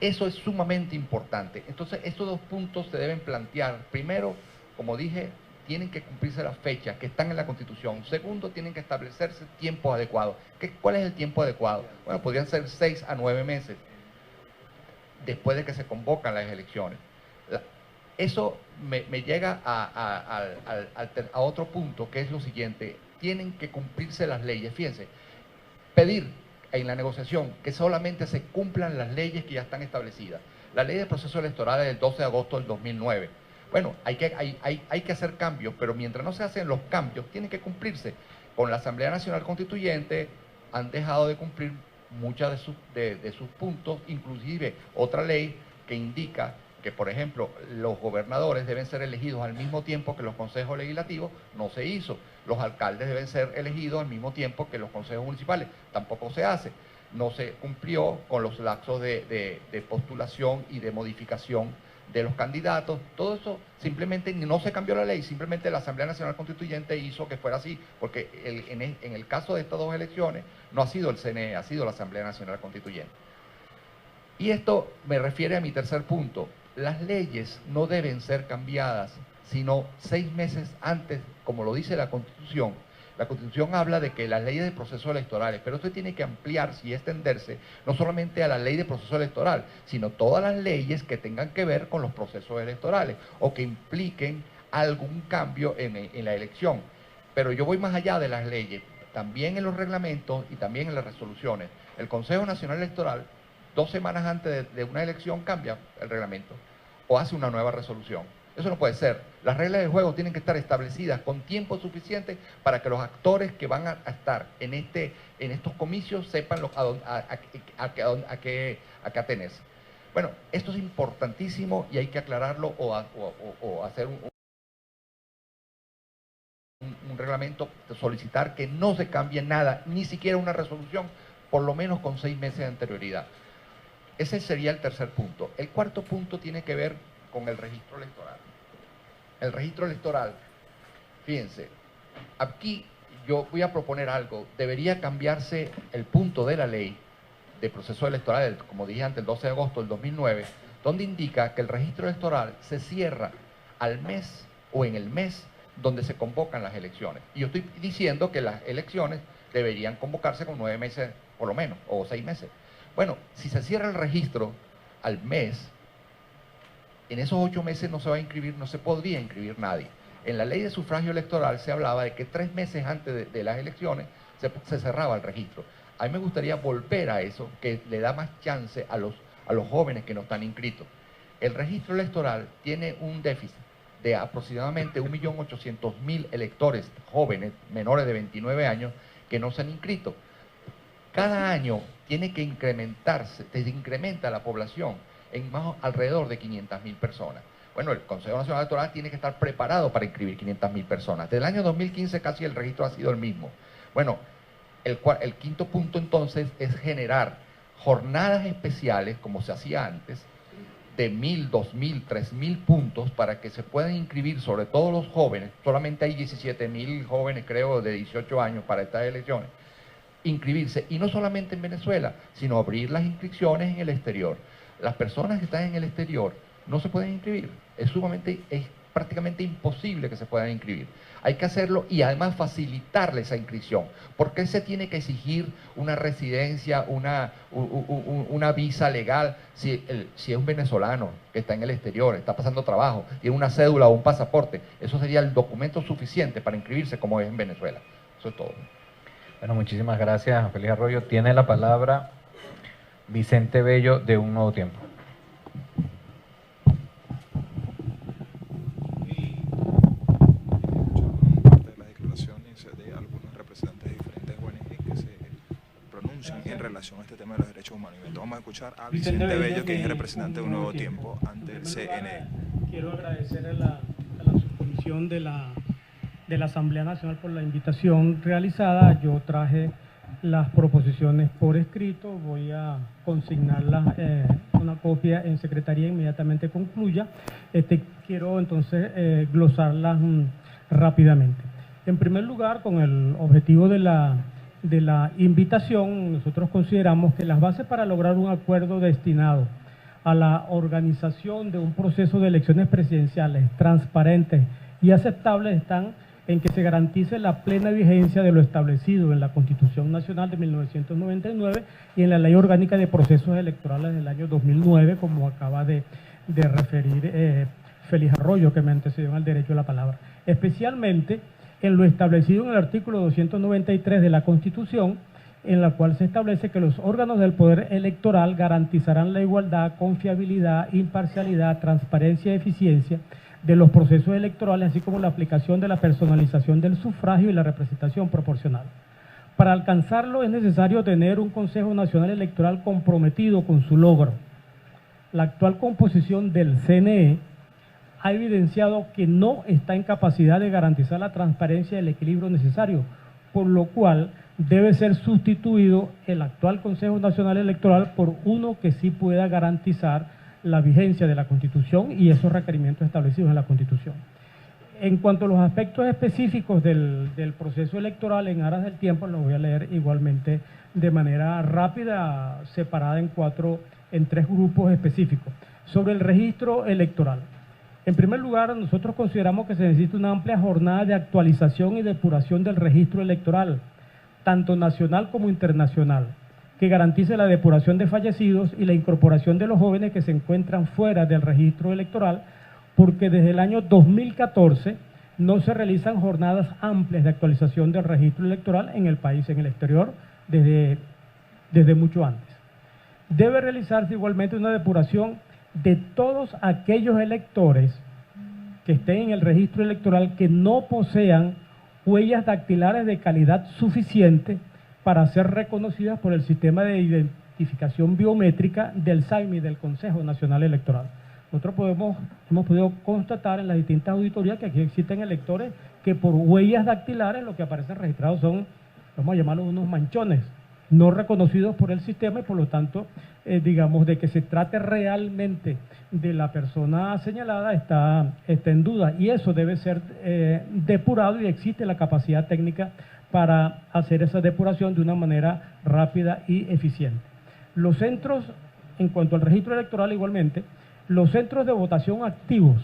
Eso es sumamente importante. Entonces, estos dos puntos se deben plantear. Primero, como dije, tienen que cumplirse las fechas que están en la Constitución. Segundo, tienen que establecerse tiempos adecuados. ¿Cuál es el tiempo adecuado? Bueno, podrían ser 6 a 9 meses después de que se convocan las elecciones. Eso me llega a otro punto, que es lo siguiente. Tienen que cumplirse las leyes. Fíjense, pedir en la negociación que solamente se cumplan las leyes que ya están establecidas. La ley de proceso electoral es del 12 de agosto del 2009. Bueno, hay que hacer cambios, pero mientras no se hacen los cambios, tienen que cumplirse. Con la Asamblea Nacional Constituyente han dejado de cumplir muchos de sus puntos, inclusive otra ley que indica que, por ejemplo, los gobernadores deben ser elegidos al mismo tiempo que los consejos legislativos, no se hizo. Los alcaldes deben ser elegidos al mismo tiempo que los consejos municipales, tampoco se hace. No se cumplió con los lapsos de postulación y de modificación de los candidatos. Todo eso simplemente no se cambió la ley, simplemente la Asamblea Nacional Constituyente hizo que fuera así, porque en el caso de estas dos elecciones no ha sido el CNE, ha sido la Asamblea Nacional Constituyente. Y esto me refiere a mi tercer punto. Las leyes no deben ser cambiadas sino 6 meses antes, como lo dice la Constitución. La Constitución habla de que las leyes de procesos electorales, pero esto tiene que ampliarse y extenderse no solamente a la ley de proceso electoral, sino todas las leyes que tengan que ver con los procesos electorales o que impliquen algún cambio en la elección. Pero yo voy más allá de las leyes, también en los reglamentos y también en las resoluciones. El Consejo Nacional Electoral, 2 semanas antes de una elección, cambia el reglamento o hace una nueva resolución. Eso no puede ser. Las reglas del juego tienen que estar establecidas con tiempo suficiente para que los actores que van a estar en estos comicios sepan a qué atenerse. Bueno, esto es importantísimo y hay que aclararlo o hacer un reglamento, solicitar que no se cambie nada, ni siquiera una resolución, por lo menos con 6 meses de anterioridad. Ese sería el tercer punto. El cuarto punto tiene que ver con el registro electoral. El registro electoral, fíjense, aquí yo voy a proponer algo. Debería cambiarse el punto de la ley de proceso electoral, como dije antes, el 12 de agosto del 2009, donde indica que el registro electoral se cierra al mes o en el mes donde se convocan las elecciones. Y yo estoy diciendo que las elecciones deberían convocarse con 9 meses por lo menos, o 6 meses. Bueno, si se cierra el registro al mes, en esos 8 meses no se va a inscribir, no se podría inscribir nadie. En la ley de sufragio electoral se hablaba de que 3 meses antes de las elecciones se cerraba el registro. A mí me gustaría volver a eso, que le da más chance a los jóvenes que no están inscritos. El registro electoral tiene un déficit de aproximadamente 1.800.000 electores jóvenes, menores de 29 años, que no se han inscrito. Cada año tiene que incrementarse, se incrementa la población en más alrededor de 500.000 personas. Bueno, el Consejo Nacional Electoral tiene que estar preparado para inscribir 500.000 personas. Desde el año 2015 casi el registro ha sido el mismo. Bueno, el quinto punto entonces es generar jornadas especiales, como se hacía antes, de 1.000, 2.000, 3.000 puntos para que se puedan inscribir, sobre todo los jóvenes. Solamente hay 17.000 jóvenes, creo, de 18 años para estas elecciones. Inscribirse, y no solamente en Venezuela, sino abrir las inscripciones en el exterior. Las personas que están en el exterior no se pueden inscribir, es prácticamente imposible que se puedan inscribir. Hay que hacerlo y además facilitarle esa inscripción. ¿Por qué se tiene que exigir una residencia, una visa legal si es un venezolano que está en el exterior, está pasando trabajo, tiene una cédula o un pasaporte? Eso sería el documento suficiente para inscribirse como es en Venezuela. Eso es todo. Bueno, muchísimas gracias, Félix Arroyo. Tiene la palabra Vicente Bello, de Un Nuevo Tiempo. Parte de las declaraciones de algunos representantes de diferentes ONG que se pronuncian en relación a este tema de los derechos humanos. Y vamos a escuchar a Vicente Bello, que es representante de Un Nuevo Tiempo ante el CNE. Quiero agradecer a la subcomisión de la Asamblea Nacional por la invitación realizada. Yo traje las proposiciones por escrito. Voy a consignarlas, una copia en secretaría inmediatamente concluya. Quiero entonces glosarlas rápidamente. En primer lugar, con el objetivo de la invitación, nosotros consideramos que las bases para lograr un acuerdo destinado a la organización de un proceso de elecciones presidenciales transparentes y aceptables están en que se garantice la plena vigencia de lo establecido en la Constitución Nacional de 1999 y en la Ley Orgánica de Procesos Electorales del año 2009, como acaba de referir Félix Arroyo, que me antecedió en el derecho a la palabra. Especialmente en lo establecido en el artículo 293 de la Constitución, en la cual se establece que los órganos del Poder Electoral garantizarán la igualdad, confiabilidad, imparcialidad, transparencia y eficiencia de los procesos electorales, así como la aplicación de la personalización del sufragio y la representación proporcional. Para alcanzarlo es necesario tener un Consejo Nacional Electoral comprometido con su logro. La actual composición del CNE ha evidenciado que no está en capacidad de garantizar la transparencia y el equilibrio necesario, por lo cual debe ser sustituido el actual Consejo Nacional Electoral por uno que sí pueda garantizar la vigencia de la Constitución y esos requerimientos establecidos en la Constitución. En cuanto a los aspectos específicos del proceso electoral, en aras del tiempo, los voy a leer igualmente de manera rápida, separada en tres grupos específicos. Sobre el registro electoral. En primer lugar, nosotros consideramos que se necesita una amplia jornada de actualización y depuración del registro electoral, tanto nacional como internacional, que garantice la depuración de fallecidos y la incorporación de los jóvenes que se encuentran fuera del registro electoral, porque desde el año 2014 no se realizan jornadas amplias de actualización del registro electoral en el país, en el exterior, desde mucho antes. Debe realizarse igualmente una depuración de todos aquellos electores que estén en el registro electoral que no posean huellas dactilares de calidad suficiente para ser reconocidas por el sistema de identificación biométrica del SAIMI, del Consejo Nacional Electoral. Nosotros hemos podido constatar en las distintas auditorías que aquí existen electores que por huellas dactilares lo que aparecen registrados son, vamos a llamarlos unos manchones, no reconocidos por el sistema y por lo tanto, digamos, de que se trate realmente de la persona señalada está en duda y eso debe ser depurado y existe la capacidad técnica para hacer esa depuración de una manera rápida y eficiente. Los centros, en cuanto al registro electoral igualmente, los centros de votación activos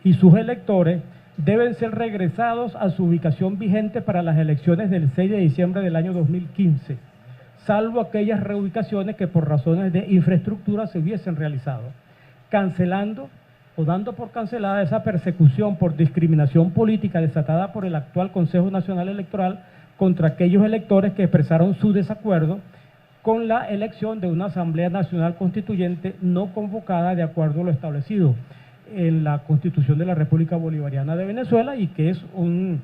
y sus electores deben ser regresados a su ubicación vigente para las elecciones del 6 de diciembre del año 2015, salvo aquellas reubicaciones que por razones de infraestructura se hubiesen realizado, cancelando o dando por cancelada esa persecución por discriminación política desatada por el actual Consejo Nacional Electoral contra aquellos electores que expresaron su desacuerdo con la elección de una Asamblea Nacional Constituyente no convocada de acuerdo a lo establecido en la Constitución de la República Bolivariana de Venezuela y que es un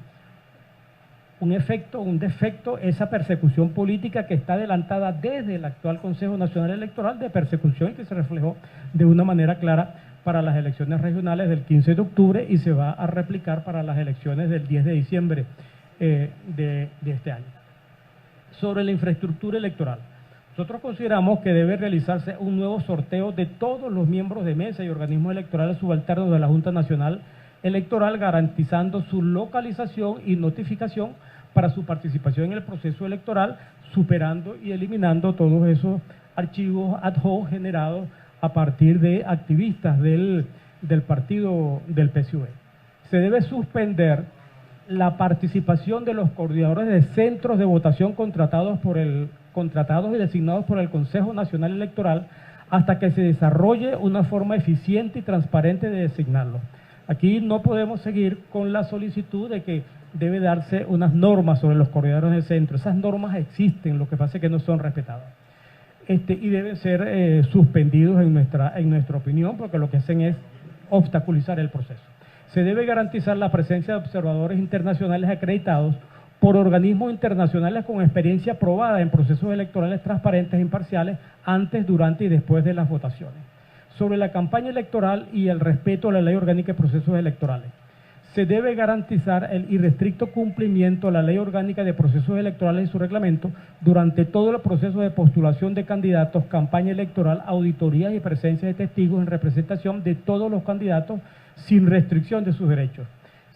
defecto, esa persecución política que está adelantada desde el actual Consejo Nacional Electoral de persecución y que se reflejó de una manera clara para las elecciones regionales del 15 de octubre y se va a replicar para las elecciones del 10 de diciembre de este año. Sobre la infraestructura electoral, nosotros consideramos que debe realizarse un nuevo sorteo de todos los miembros de mesa y organismos electorales subalternos de la Junta Nacional Electoral, garantizando su localización y notificación para su participación en el proceso electoral, superando y eliminando todos esos archivos ad hoc generados a partir de activistas del partido del PSUV. Se debe suspender la participación de los coordinadores de centros de votación contratados y designados por el Consejo Nacional Electoral hasta que se desarrolle una forma eficiente y transparente de designarlos. Aquí no podemos seguir con la solicitud de que debe darse unas normas sobre los coordinadores de centro. Esas normas existen, lo que pasa es que no son respetadas. Y deben ser suspendidos en nuestra opinión, porque lo que hacen es obstaculizar el proceso. Se debe garantizar la presencia de observadores internacionales acreditados por organismos internacionales con experiencia probada en procesos electorales transparentes e imparciales antes, durante y después de las votaciones. Sobre la campaña electoral y el respeto a la Ley Orgánica de Procesos Electorales. Se debe garantizar el irrestricto cumplimiento de la Ley Orgánica de Procesos Electorales y su reglamento durante todo el proceso de postulación de candidatos, campaña electoral, auditorías y presencia de testigos en representación de todos los candidatos sin restricción de sus derechos.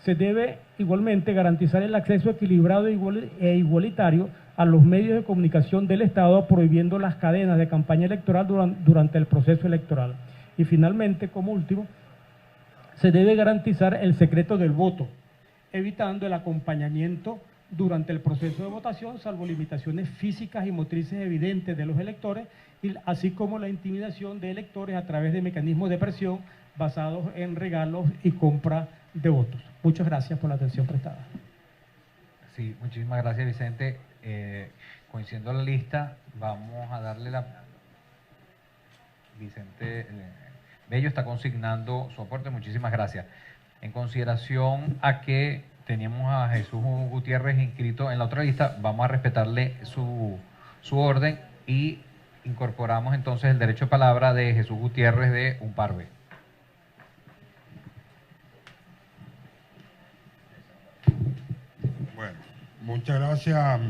Se debe igualmente garantizar el acceso equilibrado e igualitario a los medios de comunicación del Estado, prohibiendo las cadenas de campaña electoral durante el proceso electoral. Y finalmente, como último, se debe garantizar el secreto del voto, evitando el acompañamiento durante el proceso de votación, salvo limitaciones físicas y motrices evidentes de los electores, así como la intimidación de electores a través de mecanismos de presión basados en regalos y compra de votos. Muchas gracias por la atención prestada. Sí, muchísimas gracias, Vicente. Coincidiendo la lista, vamos a darle la... Vicente Bello está consignando su aporte, muchísimas gracias. En consideración a que teníamos a Jesús Gutiérrez inscrito en la otra lista, vamos a respetarle su orden y incorporamos entonces el derecho de palabra de Jesús Gutiérrez de Umparve. Bueno, muchas gracias,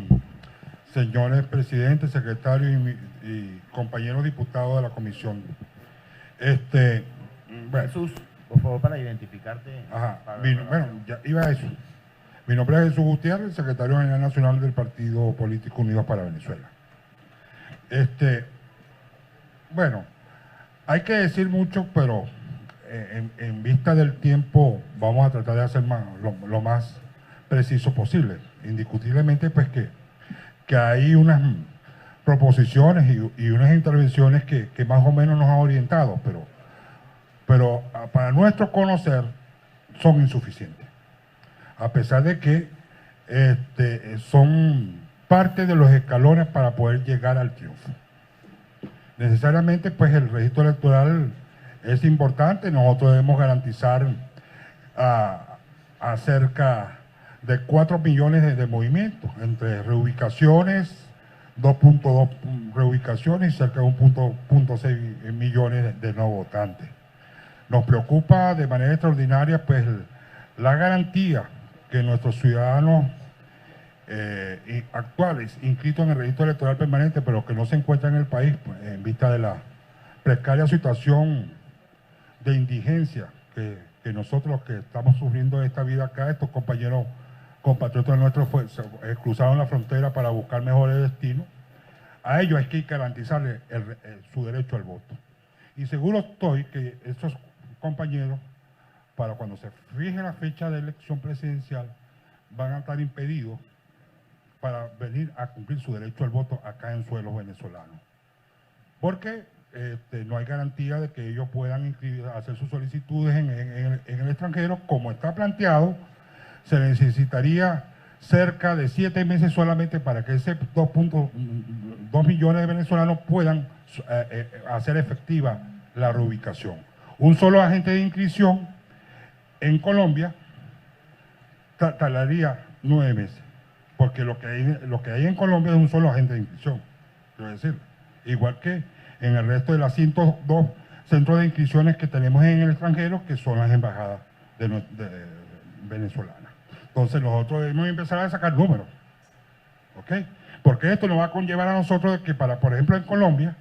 señores presidentes, secretarios y compañeros diputados de la comisión. Bueno. Jesús, por favor, para identificarte. Ajá, bueno, ya iba a eso. Mi nombre es Jesús Gutiérrez, secretario general nacional del Partido Político Unidos para Venezuela. Bueno, hay que decir mucho, pero en vista del tiempo vamos a tratar de hacer lo más preciso posible. Indiscutiblemente, pues que hay unas proposiciones y unas intervenciones que más o menos nos han orientado, pero para nuestro conocer son insuficientes, a pesar de que son parte de los escalones para poder llegar al triunfo. Necesariamente, pues el registro electoral es importante. Nosotros debemos garantizar a cerca de 4 millones de movimientos entre reubicaciones, 2.2 reubicaciones y cerca de 1.6 millones de no votantes. Nos preocupa de manera extraordinaria pues la garantía que nuestros ciudadanos actuales inscritos en el registro electoral permanente, pero que no se encuentran en el país, pues, en vista de la precaria situación de indigencia que nosotros los que estamos sufriendo esta vida acá, estos compañeros compatriotas nuestros cruzaron la frontera para buscar mejores destinos. A ellos hay que garantizarle su derecho al voto. Y seguro estoy que estos compañeros, para cuando se fije la fecha de elección presidencial, van a estar impedidos para venir a cumplir su derecho al voto acá en suelo venezolano. Porque no hay garantía de que ellos puedan hacer sus solicitudes en el extranjero. Como está planteado, se necesitaría cerca de 7 meses solamente para que ese 2.2 millones de venezolanos puedan hacer efectiva la reubicación. Un solo agente de inscripción en Colombia tardaría 9 meses, porque lo que hay en Colombia es un solo agente de inscripción, quiero decir, igual que en el resto de las 102 centros de inscripciones que tenemos en el extranjero, que son las embajadas venezolanas. Entonces nosotros debemos empezar a sacar números, ¿ok? Porque esto nos va a conllevar a nosotros de que para, por ejemplo, en Colombia,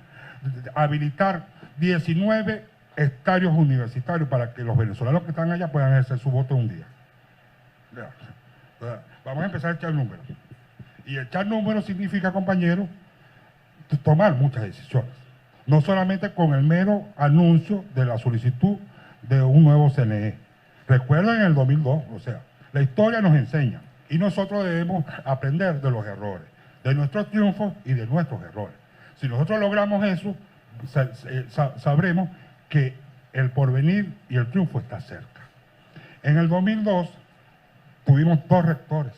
habilitar 19 estadios universitarios para que los venezolanos que están allá puedan ejercer su voto un día. Vamos a empezar a echar números. Y echar números significa, compañeros, tomar muchas decisiones. No solamente con el mero anuncio de la solicitud de un nuevo CNE. Recuerden en el 2002, o sea, la historia nos enseña y nosotros debemos aprender de los errores, de nuestros triunfos y de nuestros errores. Si nosotros logramos eso, sabremos que el porvenir y el triunfo está cerca. En el 2002 tuvimos dos rectores.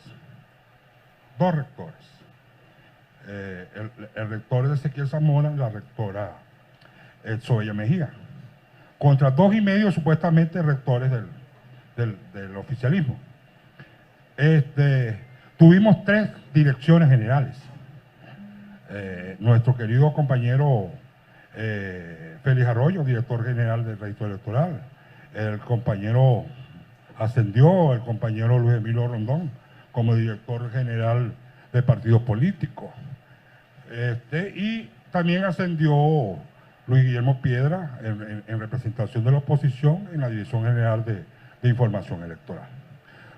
El rector de Ezequiel Zamora y la rectora Zoya Mejía, contra 2,5 supuestamente rectores del oficialismo. Tuvimos 3 direcciones generales. Nuestro querido compañero Félix Arroyo, director general del registro electoral, el compañero ascendió el compañero Luis Emilio Rondón como director general de partidos políticos. Y también ascendió Luis Guillermo Piedra en representación de la oposición en la Dirección General de Información Electoral.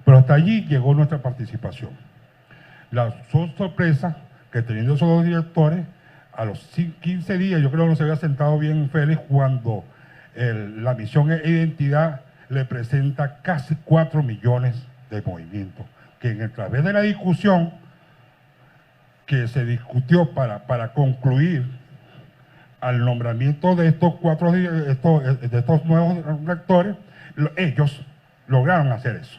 Pero hasta allí llegó nuestra participación. La sorpresa que teniendo esos dos directores, a los 15 días, yo creo que no se había sentado bien Félix cuando la misión e identidad le presenta casi 4 millones de movimientos, que a través de la discusión que se discutió para concluir al nombramiento de estos nuevos rectores, ellos lograron hacer eso.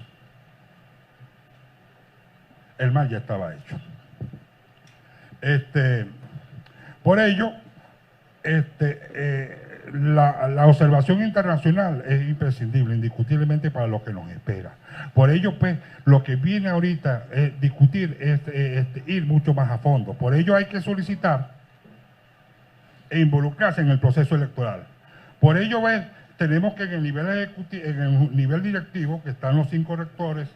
El mal ya estaba hecho. Por ello, la observación internacional es imprescindible, indiscutiblemente para lo que nos espera. Por ello, pues, lo que viene ahorita es discutir, ir mucho más a fondo. Por ello hay que solicitar e involucrarse en el proceso electoral. Por ello, tenemos que en el nivel directivo, que están los 5 rectores,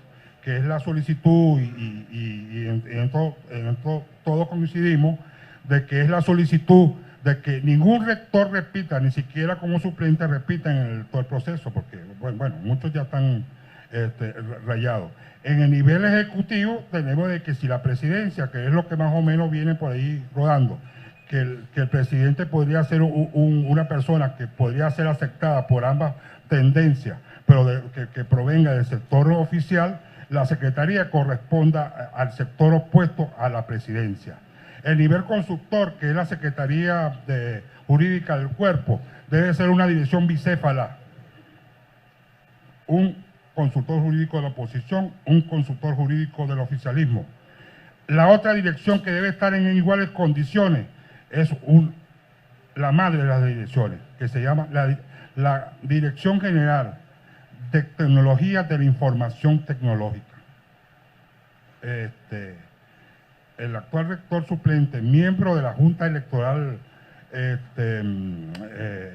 que es la solicitud, y en todo coincidimos, de que es la solicitud de que ningún rector repita, ni siquiera como suplente repita en todo el proceso, porque, bueno, muchos ya están rayados. En el nivel ejecutivo tenemos de que si la presidencia, que es lo que más o menos viene por ahí rodando, que el presidente podría ser una persona que podría ser aceptada por ambas tendencias, pero que provenga del sector oficial, la secretaría corresponda al sector opuesto a la presidencia. El nivel consultor, que es la Secretaría Jurídica del Cuerpo, debe ser una dirección bicéfala. Un consultor jurídico de la oposición, un consultor jurídico del oficialismo. La otra dirección que debe estar en iguales condiciones es la madre de las direcciones, que se llama la Dirección General de Tecnologías de la Información Tecnológica. El actual rector suplente, miembro de la Junta Electoral,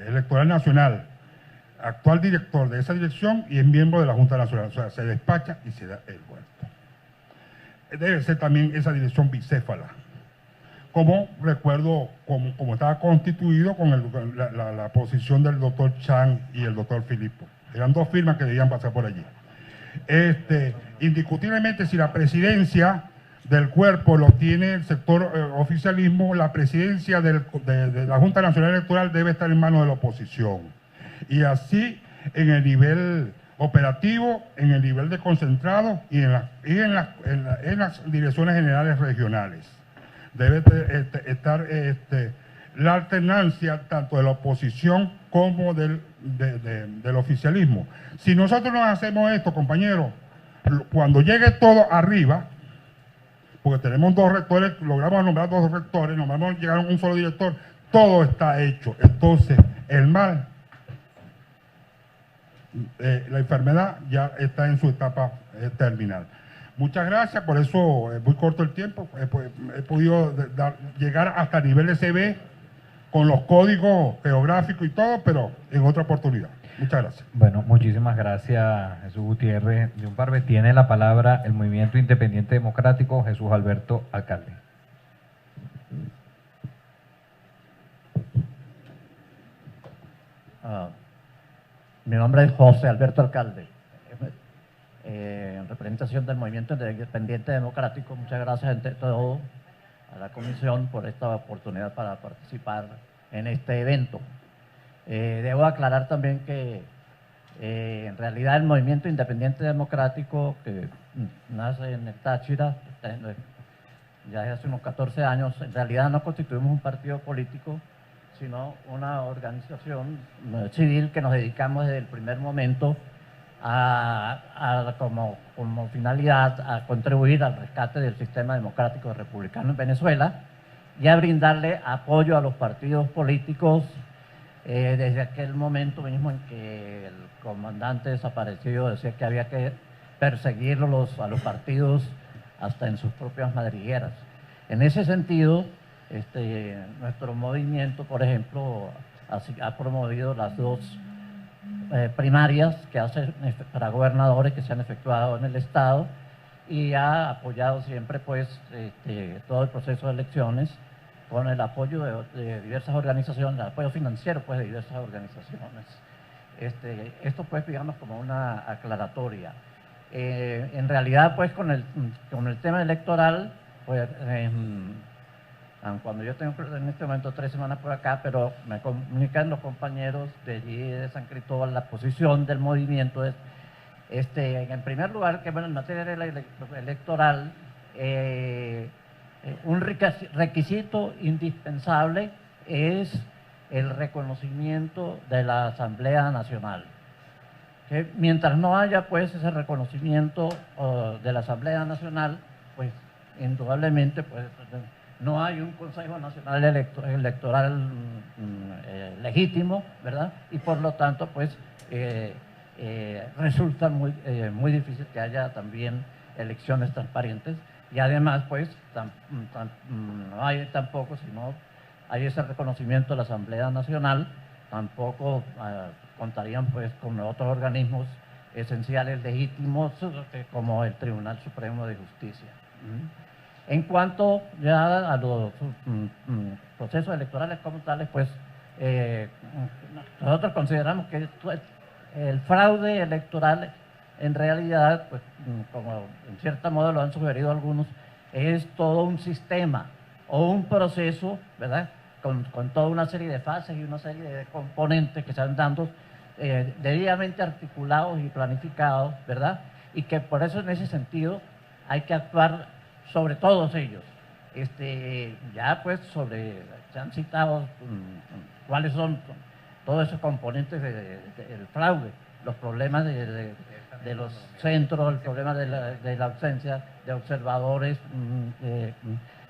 Electoral Nacional, actual director de esa dirección y es miembro de la Junta Nacional. O sea, se despacha y se da el vuelto. Debe ser también esa dirección bicéfala. Como recuerdo, como estaba constituido con la posición del doctor Chan y el doctor Filippo. Eran 2 firmas que debían pasar por allí. Indiscutiblemente, si la presidencia del cuerpo lo tiene el sector oficialismo, la presidencia de la Junta Nacional Electoral debe estar en manos de la oposición. Y así en el nivel operativo, en el nivel de concentrado y en las direcciones generales regionales. Debe estar la alternancia tanto de la oposición como del oficialismo. Si nosotros no hacemos esto, compañeros, cuando llegue todo arriba, porque tenemos 2 rectores, logramos nombrar 2 rectores, nombramos llegar a un solo director, todo está hecho. Entonces, el mal, la enfermedad ya está en su etapa terminal. Muchas gracias, por eso es muy corto el tiempo, he podido llegar hasta el nivel SB con los códigos geográficos y todo, pero en otra oportunidad. Muchas gracias. Bueno, muchísimas gracias, Jesús Gutiérrez de Umparve. Tiene la palabra el Movimiento Independiente Democrático, Jesús Alberto Alcalde. Mi nombre es José Alberto Alcalde. En representación del Movimiento Independiente Democrático, muchas gracias ante todo a la Comisión por esta oportunidad para participar en este evento. Debo aclarar también que en realidad el Movimiento Independiente Democrático, que nace en el Táchira, ya desde hace unos 14 años, en realidad no constituimos un partido político, sino una organización civil que nos dedicamos desde el primer momento como finalidad a contribuir al rescate del sistema democrático republicano en Venezuela y a brindarle apoyo a los partidos políticos desde aquel momento mismo en que el comandante desaparecido decía que había que perseguirlos a los partidos hasta en sus propias madrigueras. En ese sentido, nuestro movimiento, por ejemplo, ha promovido las 2 primarias que hacen para gobernadores que se han efectuado en el Estado, y ha apoyado siempre pues todo el proceso de elecciones con el apoyo de diversas organizaciones, el apoyo financiero pues de diversas organizaciones. Esto pues digamos como una aclaratoria. En realidad pues con el tema electoral, pues cuando yo tengo en este momento 3 semanas por acá, pero me comunican los compañeros de allí de San Cristóbal la posición del movimiento es, en primer lugar, que bueno, en materia electoral, un requisito indispensable es el reconocimiento de la Asamblea Nacional. Que mientras no haya pues ese reconocimiento de la Asamblea Nacional, pues indudablemente pues no hay un Consejo Nacional Electoral legítimo, ¿verdad? Y por lo tanto pues resulta muy difícil que haya también elecciones transparentes, y además pues no hay tampoco, si no hay ese reconocimiento de la Asamblea Nacional, tampoco contarían pues con otros organismos esenciales legítimos como el Tribunal Supremo de Justicia. En cuanto ya a los procesos electorales como tales, pues nosotros consideramos que el fraude electoral en realidad, pues como en cierto modo lo han sugerido algunos, es todo un sistema o un proceso, ¿verdad? Con toda una serie de fases y una serie de componentes que se van dando debidamente articulados y planificados, ¿verdad? Y que por eso en ese sentido hay que actuar sobre todos ellos. Ya pues se han citado cuáles son todos esos componentes del fraude, los problemas de los centros, el problema de la ausencia de observadores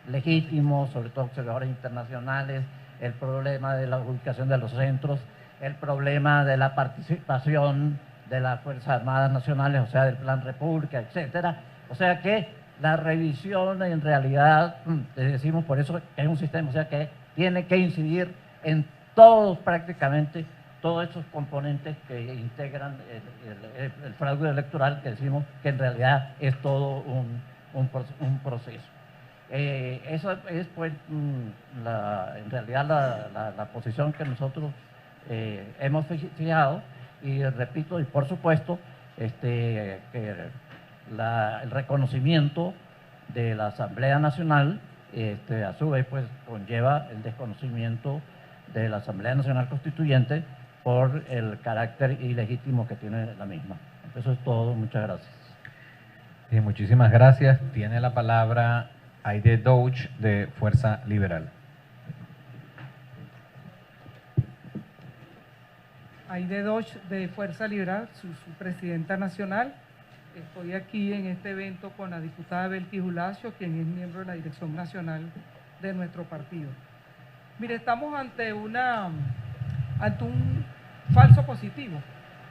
legítimos, sobre todo observadores internacionales, el problema de la ubicación de los centros, el problema de la participación de las Fuerzas Armadas Nacionales, o sea, del Plan República, etcétera. O sea que la revisión en realidad, decimos por eso que es un sistema, o sea que tiene que incidir en todos prácticamente, todos esos componentes que integran el fraude electoral, que decimos que en realidad es todo un proceso. Eso es pues en realidad la posición que nosotros hemos fijado, y repito, y por supuesto que el reconocimiento de la Asamblea Nacional a su vez pues conlleva el desconocimiento de la Asamblea Nacional Constituyente por el carácter ilegítimo que tiene la misma. Eso es todo, muchas gracias. Bien, muchísimas gracias. Tiene la palabra Aide Douch de Fuerza Liberal. Aide Douch de Fuerza Liberal, su presidenta nacional. Estoy aquí en este evento con la diputada Belkis Ulacio, quien es miembro de la dirección nacional de nuestro partido. Mire, estamos ante un falso positivo,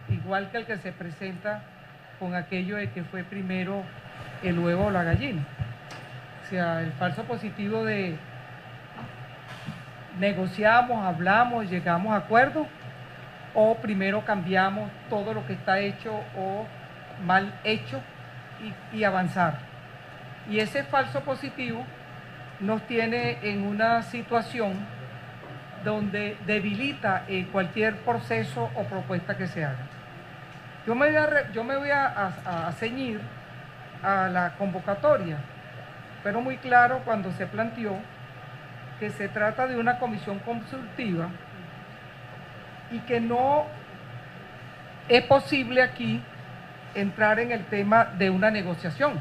igual que el que se presenta con aquello de que fue primero el huevo o la gallina. O sea, el falso positivo de negociamos, hablamos, llegamos a acuerdos, o primero cambiamos todo lo que está hecho o mal hecho y avanzar. Y ese falso positivo nos tiene en una situación donde debilita cualquier proceso o propuesta que se haga. Yo me voy a ceñir a la convocatoria, pero muy claro cuando se planteó que se trata de una comisión consultiva y que no es posible aquí entrar en el tema de una negociación,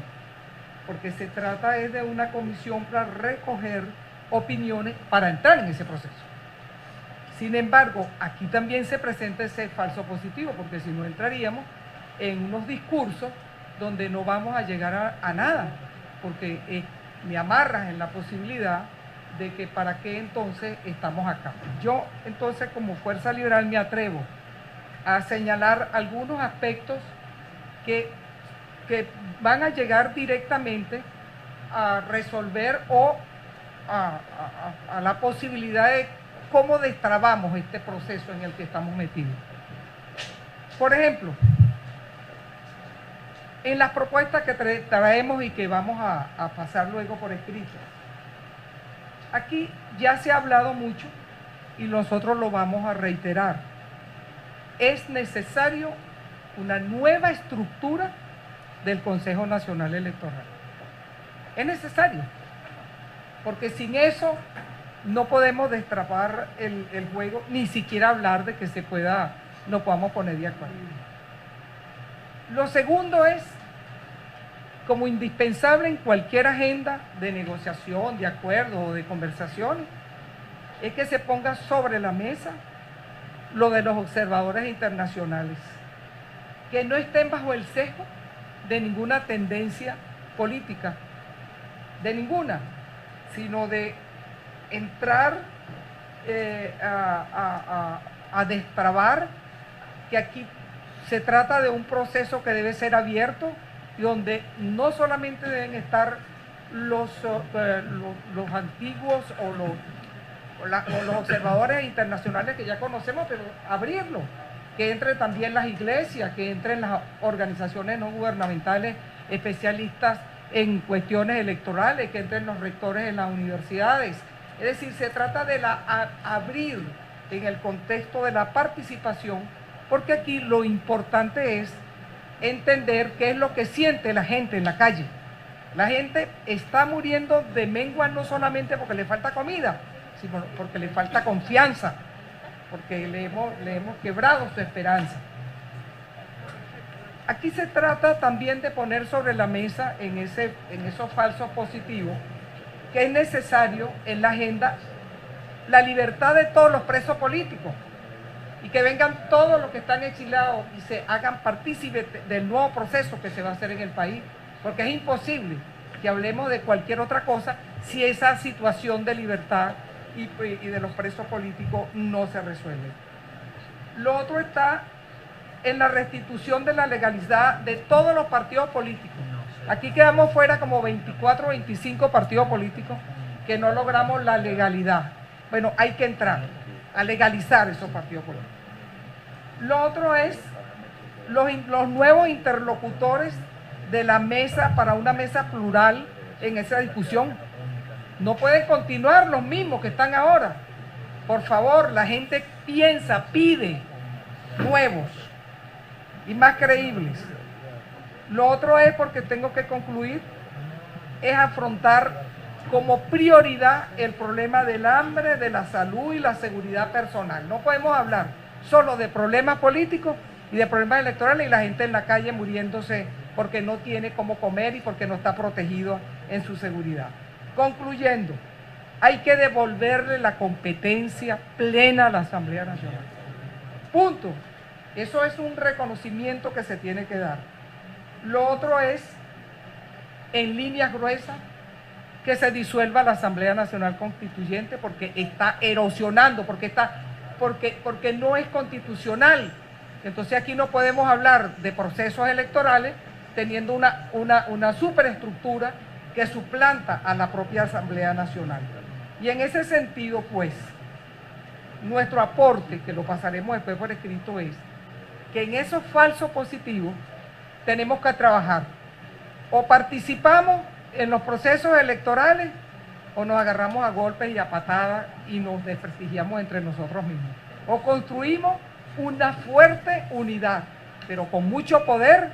porque se trata es de una comisión para recoger opiniones para entrar en ese proceso. Sin embargo, aquí también se presenta ese falso positivo, porque si no entraríamos en unos discursos donde no vamos a llegar a nada, porque me amarras en la posibilidad de que para qué entonces estamos acá. Yo entonces como Fuerza Liberal me atrevo a señalar algunos aspectos que van a llegar directamente a resolver o a la posibilidad de cómo destrabamos este proceso en el que estamos metidos. Por ejemplo, en las propuestas que traemos y que vamos a pasar luego por escrito, aquí ya se ha hablado mucho y nosotros lo vamos a reiterar. Es necesario una nueva estructura del Consejo Nacional Electoral. Es necesario, porque sin eso no podemos destrapar el juego, ni siquiera hablar de que nos podamos poner de acuerdo. Lo segundo es, como indispensable en cualquier agenda de negociación, de acuerdo o de conversaciones, es que se ponga sobre la mesa lo de los observadores internacionales, que no estén bajo el sesgo de ninguna tendencia política, de ninguna, sino de entrar a destrabar que aquí se trata de un proceso que debe ser abierto y donde no solamente deben estar los antiguos o los observadores internacionales que ya conocemos, pero abrirlo, que entren también las iglesias, que entren las organizaciones no gubernamentales especialistas en cuestiones electorales, que entren los rectores en las universidades. Es decir, se trata de abrir en el contexto de la participación, porque aquí lo importante es entender qué es lo que siente la gente en la calle. La gente está muriendo de mengua no solamente porque le falta comida, sino porque le falta confianza, porque le hemos quebrado su esperanza. Aquí se trata también de poner sobre la mesa en esos falsos positivos que es necesario en la agenda la libertad de todos los presos políticos y que vengan todos los que están exilados y se hagan partícipes del nuevo proceso que se va a hacer en el país, porque es imposible que hablemos de cualquier otra cosa si esa situación de libertad y de los presos políticos no se resuelve. Lo otro está en la restitución de la legalidad de todos los partidos políticos. Aquí quedamos fuera como 24 o 25 partidos políticos que no logramos la legalidad. Bueno, hay que entrar a legalizar esos partidos políticos. Lo otro es los nuevos interlocutores de la mesa para una mesa plural en esa discusión. No pueden continuar los mismos que están ahora. Por favor, la gente piensa, pide nuevos y más creíbles. Lo otro es, porque tengo que concluir, es afrontar como prioridad el problema del hambre, de la salud y la seguridad personal. No podemos hablar solo de problemas políticos y de problemas electorales y la gente en la calle muriéndose porque no tiene cómo comer y porque no está protegido en su seguridad. Concluyendo, hay que devolverle la competencia plena a la Asamblea Nacional. Punto. Eso es un reconocimiento que se tiene que dar. Lo otro es, en líneas gruesas, que se disuelva la Asamblea Nacional Constituyente porque está erosionando, porque no es constitucional. Entonces aquí no podemos hablar de procesos electorales teniendo una superestructura que suplanta a la propia Asamblea Nacional. Y en ese sentido, pues, nuestro aporte, que lo pasaremos después por escrito, es que en esos falsos positivos tenemos que trabajar. O participamos en los procesos electorales o nos agarramos a golpes y a patadas y nos desprestigiamos entre nosotros mismos. O construimos una fuerte unidad, pero con mucho poder,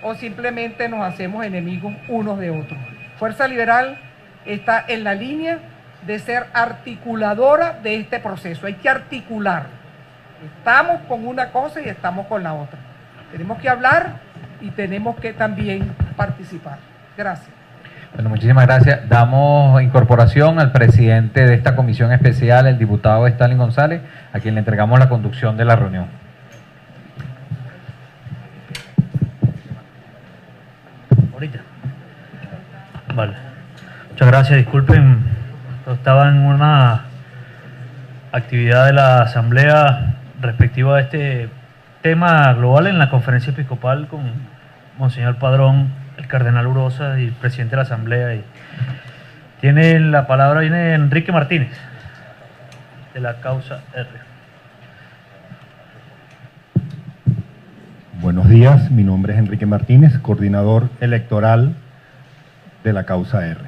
o simplemente nos hacemos enemigos unos de otros. Fuerza Liberal está en la línea de ser articuladora de este proceso. Hay que articular. Estamos con una cosa y estamos con la otra. Tenemos que hablar y tenemos que también participar. Gracias. Bueno, muchísimas gracias. Damos incorporación al presidente de esta comisión especial, el diputado Stalin González, a quien le entregamos la conducción de la reunión. Ahorita. Vale. Muchas gracias. Disculpen, estaba en una actividad de la Asamblea respectiva a este tema global en la conferencia episcopal con Monseñor Padrón, el cardenal Urosa y el presidente de la Asamblea. Y tiene la palabra, viene Enrique Martínez, de la causa R. Buenos días, mi nombre es Enrique Martínez, coordinador electoral de la Causa R.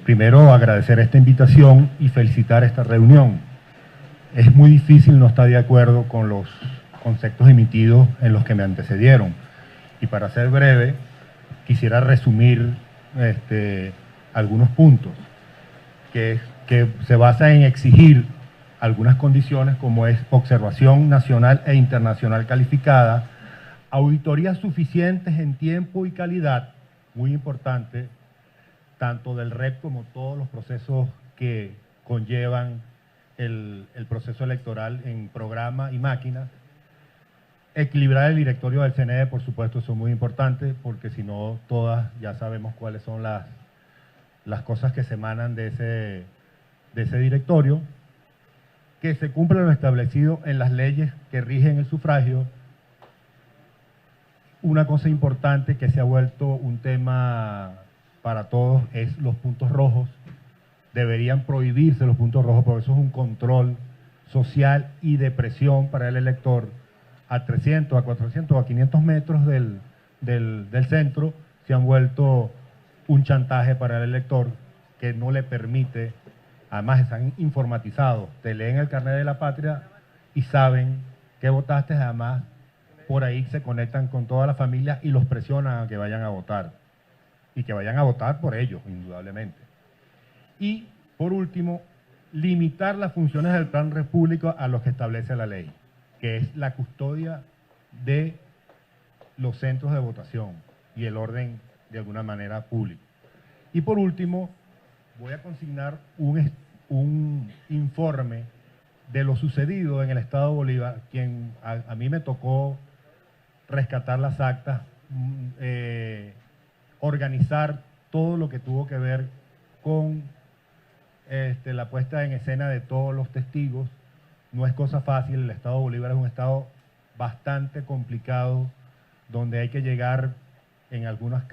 Primero agradecer esta invitación y felicitar esta reunión. Es muy difícil no estar de acuerdo con los conceptos emitidos en los que me antecedieron. Y para ser breve, quisiera resumir algunos puntos que se basan en exigir algunas condiciones como es observación nacional e internacional calificada, auditorías suficientes en tiempo y calidad, muy importante, tanto del REP como todos los procesos que conllevan el proceso electoral en programa y máquina. Equilibrar el directorio del CNE, por supuesto, eso es muy importante, porque si no, todas ya sabemos cuáles son las cosas que se emanan de ese directorio. Que se cumpla lo establecido en las leyes que rigen el sufragio. Una cosa importante que se ha vuelto un tema para todos es los puntos rojos. Deberían prohibirse los puntos rojos porque eso es un control social y de presión para el elector. A 300, a 400, a 500 metros del centro se han vuelto un chantaje para el elector que no le permite. Además están informatizados, te leen el carnet de la patria y saben que votaste. Además, por ahí se conectan con toda la familia y los presionan a que vayan a votar. Y que vayan a votar por ellos, indudablemente. Y, por último, limitar las funciones del Plan República a los que establece la ley, que es la custodia de los centros de votación y el orden, de alguna manera, público. Y, por último, voy a consignar un informe de lo sucedido en el Estado Bolívar, quien a mí me tocó rescatar las actas, organizar todo lo que tuvo que ver con la puesta en escena de todos los testigos. No es cosa fácil, el Estado Bolívar es un estado bastante complicado, donde hay que llegar en algunos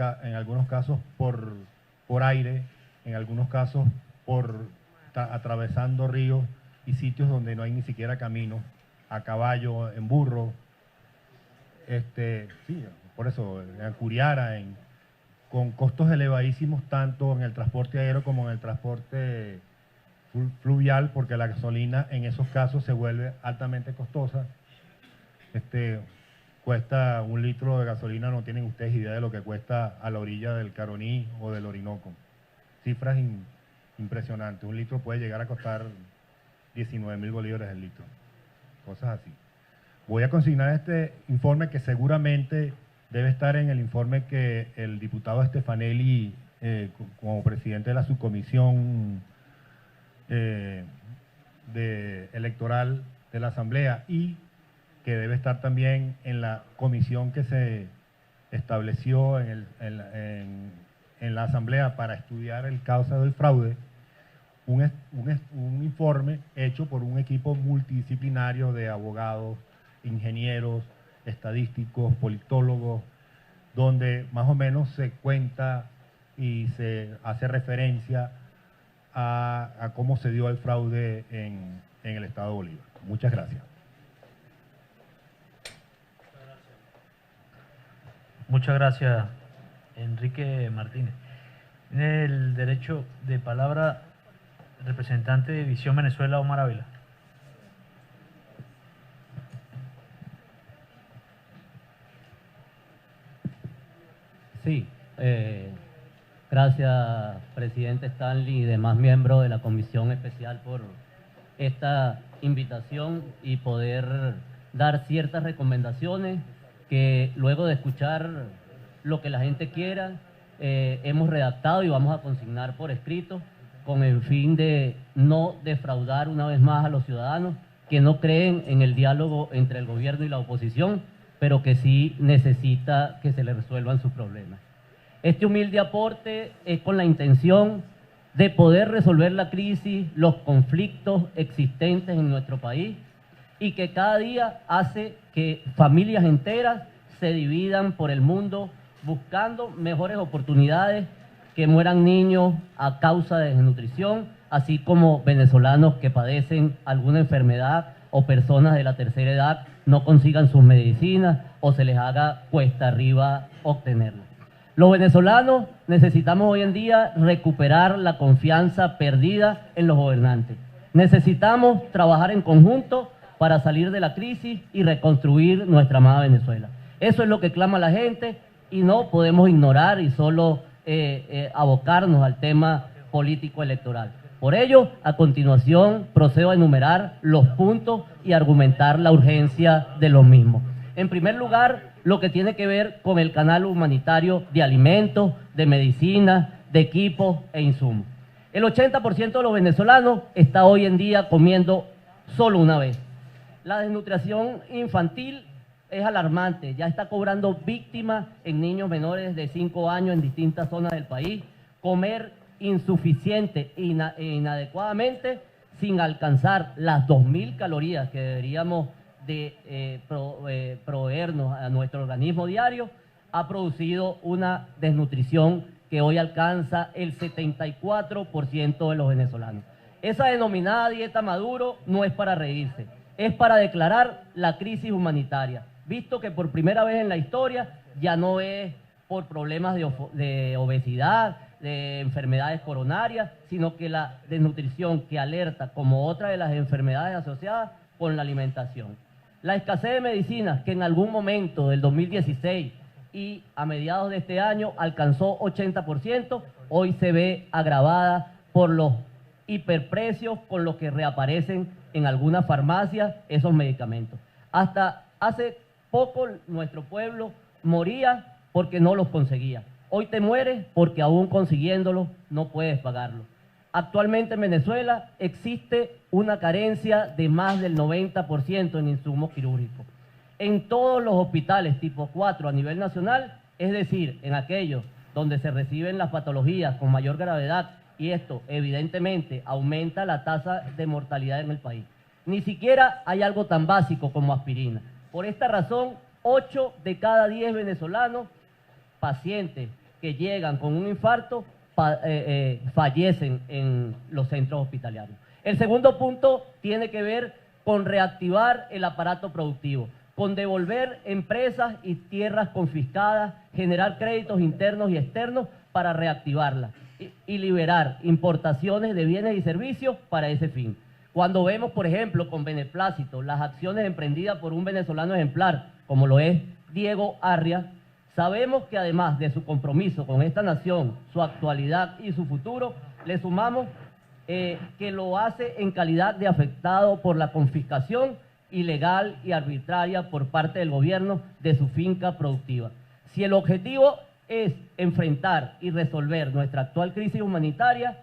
casos por aire, en algunos casos atravesando ríos y sitios donde no hay ni siquiera camino, a caballo, en burro, sí, por eso, en Curiara, con costos elevadísimos tanto en el transporte aéreo como en el transporte fluvial, porque la gasolina en esos casos se vuelve altamente costosa. Cuesta un litro de gasolina, no tienen ustedes idea de lo que cuesta a la orilla del Caroní o del Orinoco. Cifras impresionantes. Un litro puede llegar a costar 19.000 bolívares el litro. Cosas así. Voy a consignar este informe que seguramente debe estar en el informe que el diputado Stefanelli, como presidente de la subcomisión electoral de la Asamblea, y que debe estar también en la comisión que se estableció en la Asamblea para estudiar el causa del fraude, un informe hecho por un equipo multidisciplinario de abogados, ingenieros, estadísticos, politólogos, donde más o menos se cuenta y se hace referencia a cómo se dio el fraude en el Estado de Bolívar. Muchas gracias. Muchas gracias, Enrique Martínez. Tiene el derecho de palabra el representante de Visión Venezuela, Omar Ávila. Sí, gracias, presidente Stanley y demás miembros de la Comisión Especial por esta invitación y poder dar ciertas recomendaciones que luego de escuchar lo que la gente quiera, hemos redactado y vamos a consignar por escrito con el fin de no defraudar una vez más a los ciudadanos que no creen en el diálogo entre el gobierno y la oposición, pero que sí necesita que se le resuelvan sus problemas. Este humilde aporte es con la intención de poder resolver la crisis, los conflictos existentes en nuestro país y que cada día hace que familias enteras se dividan por el mundo buscando mejores oportunidades, que mueran niños a causa de desnutrición, así como venezolanos que padecen alguna enfermedad o personas de la tercera edad no consigan sus medicinas o se les haga cuesta arriba obtenerlas. Los venezolanos necesitamos hoy en día recuperar la confianza perdida en los gobernantes. Necesitamos trabajar en conjunto para salir de la crisis y reconstruir nuestra amada Venezuela. Eso es lo que clama la gente y no podemos ignorar y solo abocarnos al tema político electoral. Por ello, a continuación procedo a enumerar los puntos y argumentar la urgencia de los mismos. En primer lugar, lo que tiene que ver con el canal humanitario de alimentos, de medicinas, de equipos e insumos. El 80% de los venezolanos está hoy en día comiendo solo una vez. La desnutrición infantil es alarmante, ya está cobrando víctimas en niños menores de 5 años en distintas zonas del país. Comer insuficiente e inadecuadamente sin alcanzar las 2.000 calorías que deberíamos de proveernos a nuestro organismo diario, ha producido una desnutrición que hoy alcanza el 74% de los venezolanos. Esa denominada dieta Maduro no es para reírse, es para declarar la crisis humanitaria, visto que por primera vez en la historia ya no es por problemas de obesidad, de enfermedades coronarias, sino que la desnutrición que alerta como otra de las enfermedades asociadas con la alimentación. La escasez de medicinas que en algún momento del 2016 y a mediados de este año alcanzó 80%, hoy se ve agravada por los hiperprecios con los que reaparecen en algunas farmacias esos medicamentos. Hasta hace poco nuestro pueblo moría porque no los conseguía. Hoy te mueres porque aún consiguiéndolo no puedes pagarlo. Actualmente en Venezuela existe una carencia de más del 90% en insumos quirúrgicos. En todos los hospitales tipo 4 a nivel nacional, es decir, en aquellos donde se reciben las patologías con mayor gravedad, y esto evidentemente aumenta la tasa de mortalidad en el país. Ni siquiera hay algo tan básico como aspirina. Por esta razón, 8 de cada 10 venezolanos pacientes que llegan con un infarto fallecen en los centros hospitalarios. El segundo punto tiene que ver con reactivar el aparato productivo, con devolver empresas y tierras confiscadas, generar créditos internos y externos para reactivarlas y liberar importaciones de bienes y servicios para ese fin. Cuando vemos, por ejemplo, con beneplácito las acciones emprendidas por un venezolano ejemplar, como lo es Diego Arria, sabemos que además de su compromiso con esta nación, su actualidad y su futuro, le sumamos que lo hace en calidad de afectado por la confiscación ilegal y arbitraria por parte del gobierno de su finca productiva. Si el objetivo es enfrentar y resolver nuestra actual crisis humanitaria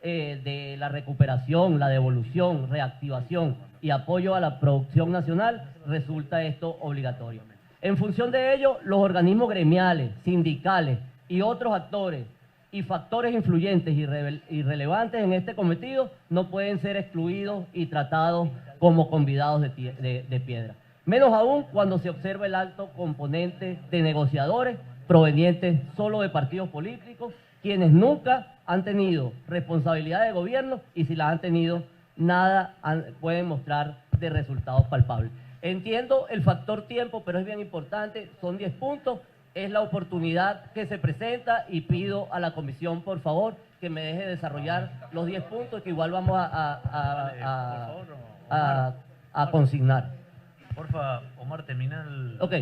de la recuperación, la devolución, reactivación y apoyo a la producción nacional, resulta esto obligatorio. En función de ello, los organismos gremiales, sindicales y otros actores y factores influyentes y relevantes en este cometido no pueden ser excluidos y tratados como convidados de piedra. Menos aún cuando se observa el alto componente de negociadores provenientes solo de partidos políticos, quienes nunca han tenido responsabilidad de gobierno y si las han tenido, nada pueden mostrar de resultados palpables. Entiendo el factor tiempo, pero es bien importante, son 10 puntos, es la oportunidad que se presenta y pido a la comisión, por favor, que me deje desarrollar los 10 puntos que igual vamos a consignar. Porfa, Omar, termina el... Ok,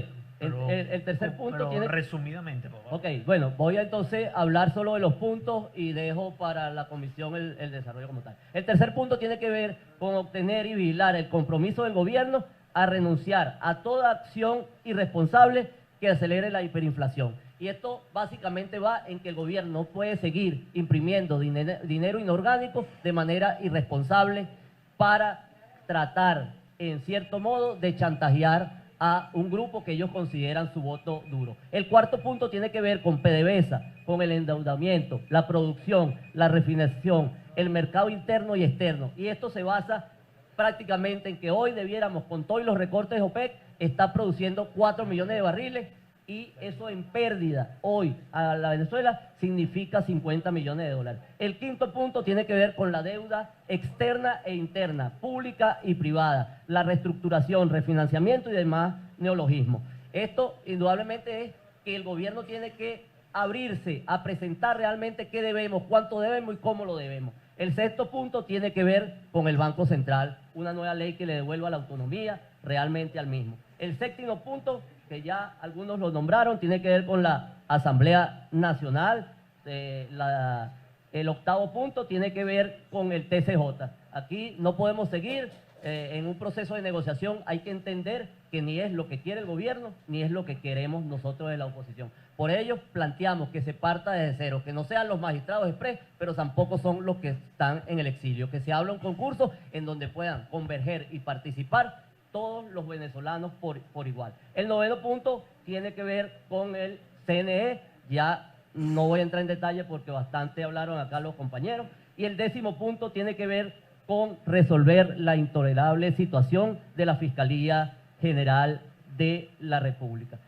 el tercer punto tiene... resumidamente, por favor. Ok, bueno, voy a entonces hablar solo de los puntos y dejo para la comisión el desarrollo como tal. El tercer punto tiene que ver con obtener y vigilar el compromiso del gobierno a renunciar a toda acción irresponsable que acelere la hiperinflación. Y esto básicamente va en que el gobierno no puede seguir imprimiendo dinero inorgánico de manera irresponsable para tratar, en cierto modo, de chantajear a un grupo que ellos consideran su voto duro. El cuarto punto tiene que ver con PDVSA, con el endeudamiento, la producción, la refinación, el mercado interno y externo. Y esto se basa prácticamente en que hoy debiéramos, con todos los recortes de OPEC, está produciendo 4 millones de barriles y eso en pérdida hoy a la Venezuela significa 50 millones de dólares. El quinto punto tiene que ver con la deuda externa e interna, pública y privada, la reestructuración, refinanciamiento y demás neologismos. Esto indudablemente es que el gobierno tiene que abrirse a presentar realmente qué debemos, cuánto debemos y cómo lo debemos. El sexto punto tiene que ver con el Banco Central, una nueva ley que le devuelva la autonomía realmente al mismo. El séptimo punto, que ya algunos lo nombraron, tiene que ver con la Asamblea Nacional. El octavo punto tiene que ver con el TCJ. Aquí no podemos seguir en un proceso de negociación. Hay que entender que ni es lo que quiere el gobierno, ni es lo que queremos nosotros de la oposición. Por ello planteamos que se parta desde cero, que no sean los magistrados express, pero tampoco son los que están en el exilio, que se habla un concurso en donde puedan converger y participar todos los venezolanos por igual. El noveno punto tiene que ver con el CNE, ya no voy a entrar en detalle porque bastante hablaron acá los compañeros, y el décimo punto tiene que ver con resolver la intolerable situación de la Fiscalía General de la República.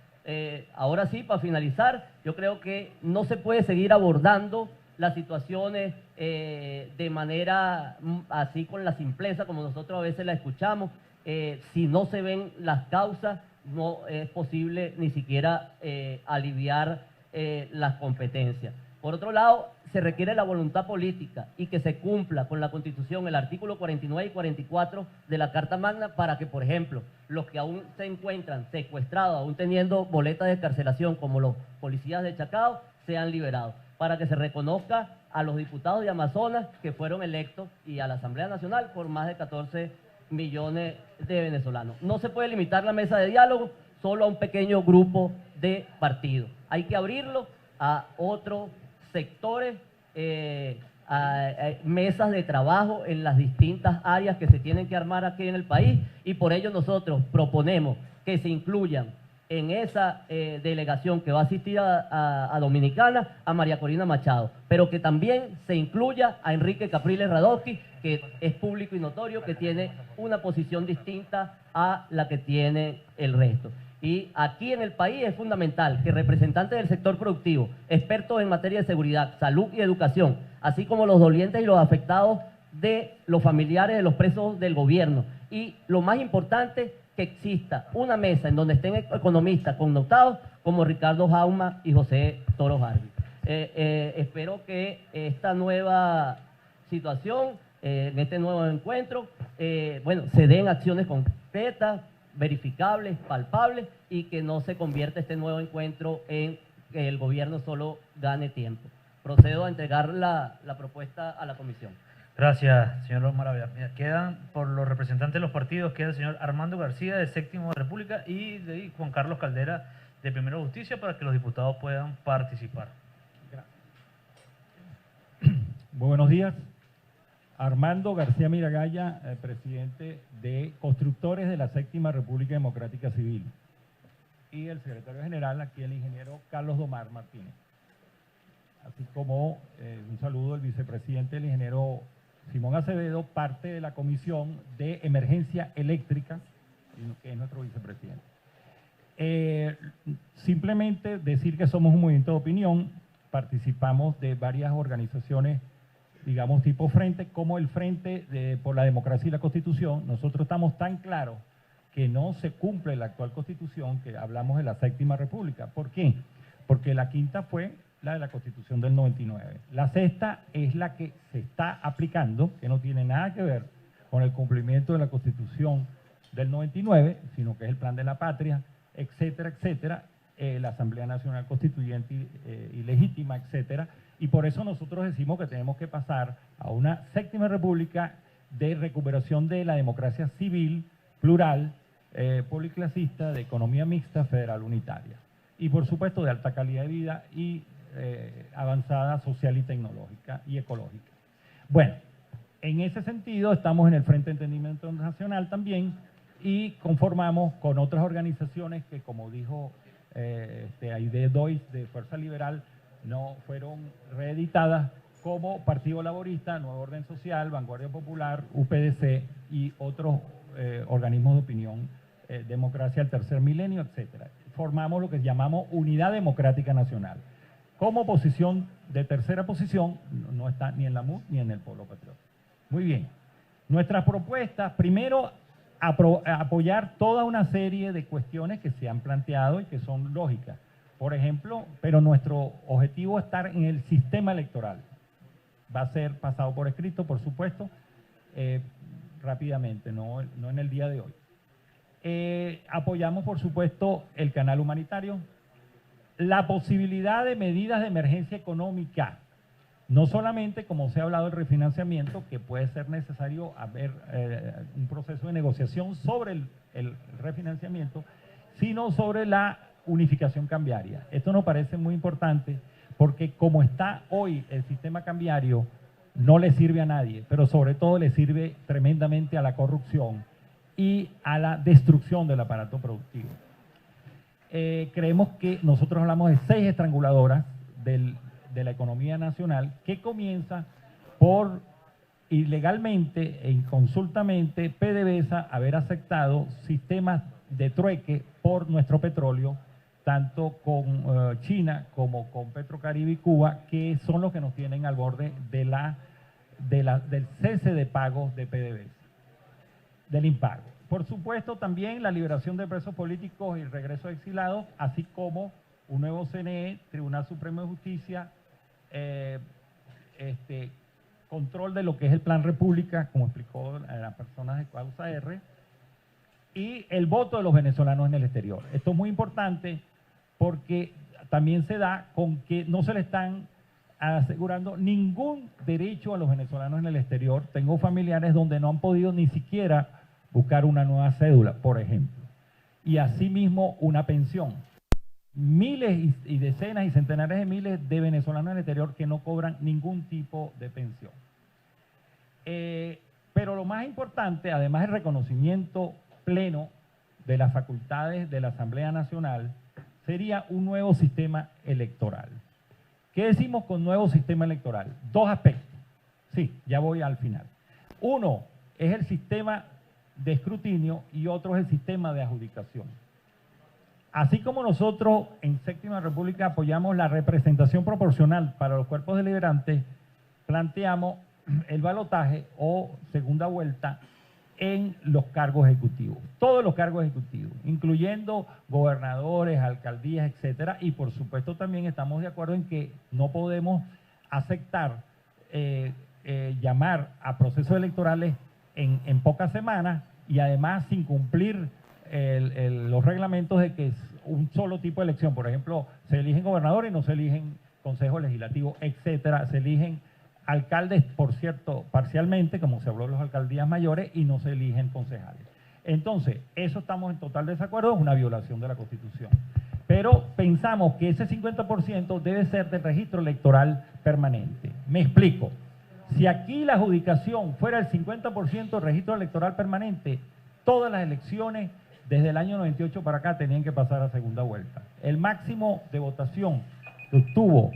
Ahora sí, para finalizar, yo creo que no se puede seguir abordando las situaciones de manera así con la simpleza como nosotros a veces la escuchamos. Si no se ven las causas, no es posible ni siquiera aliviar las competencias. Por otro lado, se requiere la voluntad política y que se cumpla con la Constitución, el artículo 49 y 44 de la Carta Magna, para que, por ejemplo, los que aún se encuentran secuestrados, aún teniendo boletas de excarcelación, como los policías de Chacao, sean liberados, para que se reconozca a los diputados de Amazonas que fueron electos y a la Asamblea Nacional por más de 14 millones de venezolanos. No se puede limitar la mesa de diálogo solo a un pequeño grupo de partidos. Hay que abrirlo a otros sectores, a mesas de trabajo en las distintas áreas que se tienen que armar aquí en el país, y por ello nosotros proponemos que se incluyan en esa delegación que va a asistir a Dominicana a María Corina Machado, pero que también se incluya a Enrique Capriles Radowski, que es público y notorio que tiene una posición distinta a la que tiene el resto. Y aquí en el país es fundamental que representantes del sector productivo, expertos en materia de seguridad, salud y educación, así como los dolientes y los afectados de los familiares de los presos del gobierno, y lo más importante, que exista una mesa en donde estén economistas connotados como Ricardo Jauma y José Toro Harvey. Espero que esta nueva situación, en este nuevo encuentro, se den acciones concretas, verificables, palpables, y que no se convierta este nuevo encuentro en que el gobierno solo gane tiempo. Procedo a entregar la propuesta a la comisión. Gracias, señor Maravilla. Mira, quedan, por los representantes de los partidos, queda el señor Armando García, de Séptimo República, y de Juan Carlos Caldera, de Primero Justicia, para que los diputados puedan participar. Muy buenos días. Armando García Miragaya, presidente de Constructores de la Séptima República Democrática Civil. Y el secretario general, aquí el ingeniero Carlos Domar Martínez. Así como un saludo del vicepresidente, el ingeniero Simón Acevedo, parte de la Comisión de Emergencia Eléctrica, que es nuestro vicepresidente. Simplemente decir que somos un movimiento de opinión, participamos de varias organizaciones, digamos, tipo frente, como el Frente por la Democracia y la Constitución. Nosotros estamos tan claros que no se cumple la actual Constitución, que hablamos de la Séptima República. ¿Por qué? Porque la quinta fue la de la Constitución del 99. La sexta es la que se está aplicando, que no tiene nada que ver con el cumplimiento de la Constitución del 99, sino que es el Plan de la Patria, etcétera, etcétera, la Asamblea Nacional Constituyente y legítima, etcétera. Y por eso nosotros decimos que tenemos que pasar a una Séptima República de recuperación de la democracia civil, plural, policlasista, de economía mixta, federal unitaria. Y por supuesto de alta calidad de vida y avanzada social y tecnológica y ecológica. Bueno, en ese sentido estamos en el Frente de Entendimiento Nacional también, y conformamos con otras organizaciones que, como dijo Aide Dois de Fuerza Liberal, no fueron reeditadas, como Partido Laborista, Nuevo Orden Social, Vanguardia Popular, UPDC y otros organismos de opinión, Democracia al Tercer Milenio, etcétera. formamos lo que llamamos Unidad Democrática Nacional. Como oposición de tercera posición, no está ni en la MUD ni en el Polo Patriota. Muy bien. Nuestras propuestas, primero, apoyar toda una serie de cuestiones que se han planteado y que son lógicas. Por ejemplo, pero nuestro objetivo es estar en el sistema electoral. Va a ser pasado por escrito, por supuesto, rápidamente, no en el día de hoy. Apoyamos, por supuesto, el canal humanitario, la posibilidad de medidas de emergencia económica, no solamente, como se ha hablado, el refinanciamiento, que puede ser necesario haber un proceso de negociación sobre el refinanciamiento, sino sobre la unificación cambiaria. Esto nos parece muy importante porque como está hoy el sistema cambiario, no le sirve a nadie, pero sobre todo le sirve tremendamente a la corrupción y a la destrucción del aparato productivo. Creemos que nosotros hablamos de 6 estranguladoras de la economía nacional que comienza por ilegalmente e inconsultamente PDVSA haber aceptado sistemas de trueque por nuestro petróleo, tanto con China como con Petrocaribe y Cuba, que son los que nos tienen al borde del cese de pagos de PDVSA, del impago. Por supuesto, también la liberación de presos políticos y el regreso de exilados, así como un nuevo CNE, Tribunal Supremo de Justicia, control de lo que es el Plan República, como explicó las personas de Causa R, y el voto de los venezolanos en el exterior. Esto es muy importante porque también se da con que no se le están asegurando ningún derecho a los venezolanos en el exterior. Tengo familiares donde no han podido ni siquiera buscar una nueva cédula, por ejemplo. Y asimismo una pensión. Miles y decenas y centenares de miles de venezolanos en el exterior que no cobran ningún tipo de pensión. Pero lo más importante, además del reconocimiento pleno de las facultades de la Asamblea Nacional, sería un nuevo sistema electoral. ¿Qué decimos con nuevo sistema electoral? 2 aspectos. Sí, ya voy al final. Uno es el sistema de escrutinio y otro es el sistema de adjudicación. Así como nosotros en Séptima República apoyamos la representación proporcional para los cuerpos deliberantes, planteamos el balotaje o segunda vuelta en los cargos ejecutivos, todos los cargos ejecutivos, incluyendo gobernadores, alcaldías, etcétera, y por supuesto también estamos de acuerdo en que no podemos aceptar llamar a procesos electorales en pocas semanas y además sin cumplir los reglamentos de que es un solo tipo de elección. Por ejemplo, se eligen gobernadores y no se eligen consejos legislativos, etcétera, se eligen alcaldes, por cierto, parcialmente, como se habló de las alcaldías mayores, y no se eligen concejales. Entonces, eso estamos en total desacuerdo, es una violación de la Constitución. Pero pensamos que ese 50% debe ser del registro electoral permanente. Me explico. Si aquí la adjudicación fuera el 50% del registro electoral permanente, todas las elecciones desde el año 98 para acá tenían que pasar a segunda vuelta. El máximo de votación que obtuvo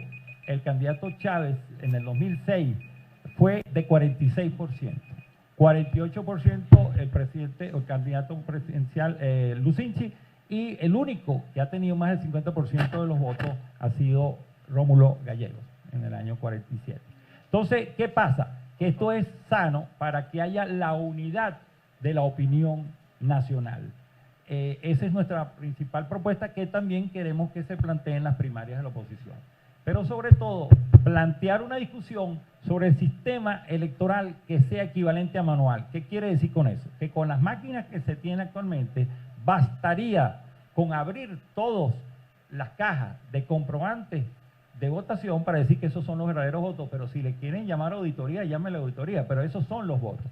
el candidato Chávez en el 2006 fue de 46%. 48% el presidente o el candidato presidencial Lucinchi, y el único que ha tenido más del 50% de los votos ha sido Rómulo Gallegos en el año 47. Entonces, ¿qué pasa? Que esto es sano para que haya la unidad de la opinión nacional. Esa es nuestra principal propuesta, que también queremos que se plantee en las primarias de la oposición. Pero sobre todo, plantear una discusión sobre el sistema electoral que sea equivalente a manual. ¿Qué quiere decir con eso? Que con las máquinas que se tienen actualmente, bastaría con abrir todas las cajas de comprobantes de votación para decir que esos son los verdaderos votos, pero si le quieren llamar auditoría, llámenle auditoría, pero esos son los votos.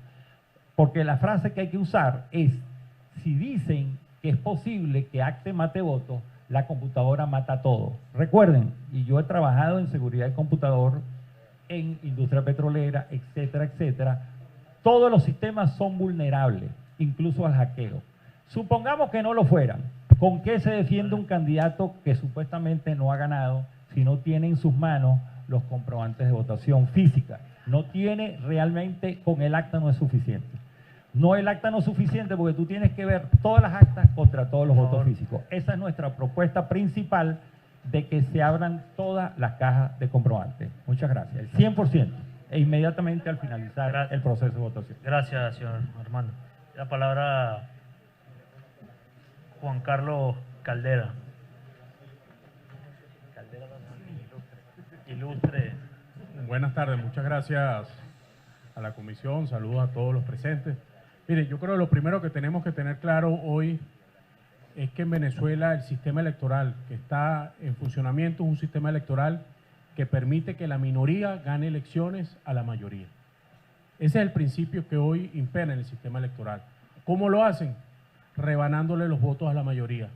Porque la frase que hay que usar es, si dicen que es posible que acte mate votos, la computadora mata todo. Recuerden, y yo he trabajado en seguridad del computador, en industria petrolera, etcétera, etcétera, todos los sistemas son vulnerables, incluso al hackeo. Supongamos que no lo fueran. ¿Con qué se defiende un candidato que supuestamente no ha ganado si no tiene en sus manos los comprobantes de votación física? No tiene realmente, con el acta no es suficiente. No, el acta no es suficiente porque tú tienes que ver todas las actas contra todos los votos físicos. Esa es nuestra propuesta principal, de que se abran todas las cajas de comprobantes. Muchas gracias. El 100%. E inmediatamente al finalizar el proceso de votación. Gracias, señor Armando. La palabra Juan Carlos Caldera. Ilustre. Buenas tardes, muchas gracias a la comisión, saludos a todos los presentes. Mire, yo creo que lo primero que tenemos que tener claro hoy es que en Venezuela el sistema electoral que está en funcionamiento es un sistema electoral que permite que la minoría gane elecciones a la mayoría. Ese es el principio que hoy impera en el sistema electoral. ¿Cómo lo hacen? Rebanándole los votos a la mayoría,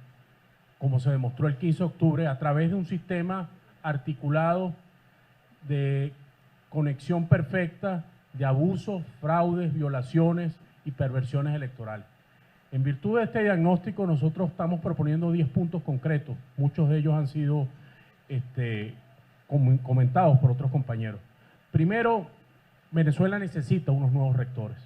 como se demostró el 15 de octubre a través de un sistema articulado de conexión perfecta de abusos, fraudes, violaciones y perversiones electorales. En virtud de este diagnóstico, nosotros estamos proponiendo 10 puntos concretos. Muchos de ellos han sido comentados por otros compañeros. Primero, Venezuela necesita unos nuevos rectores.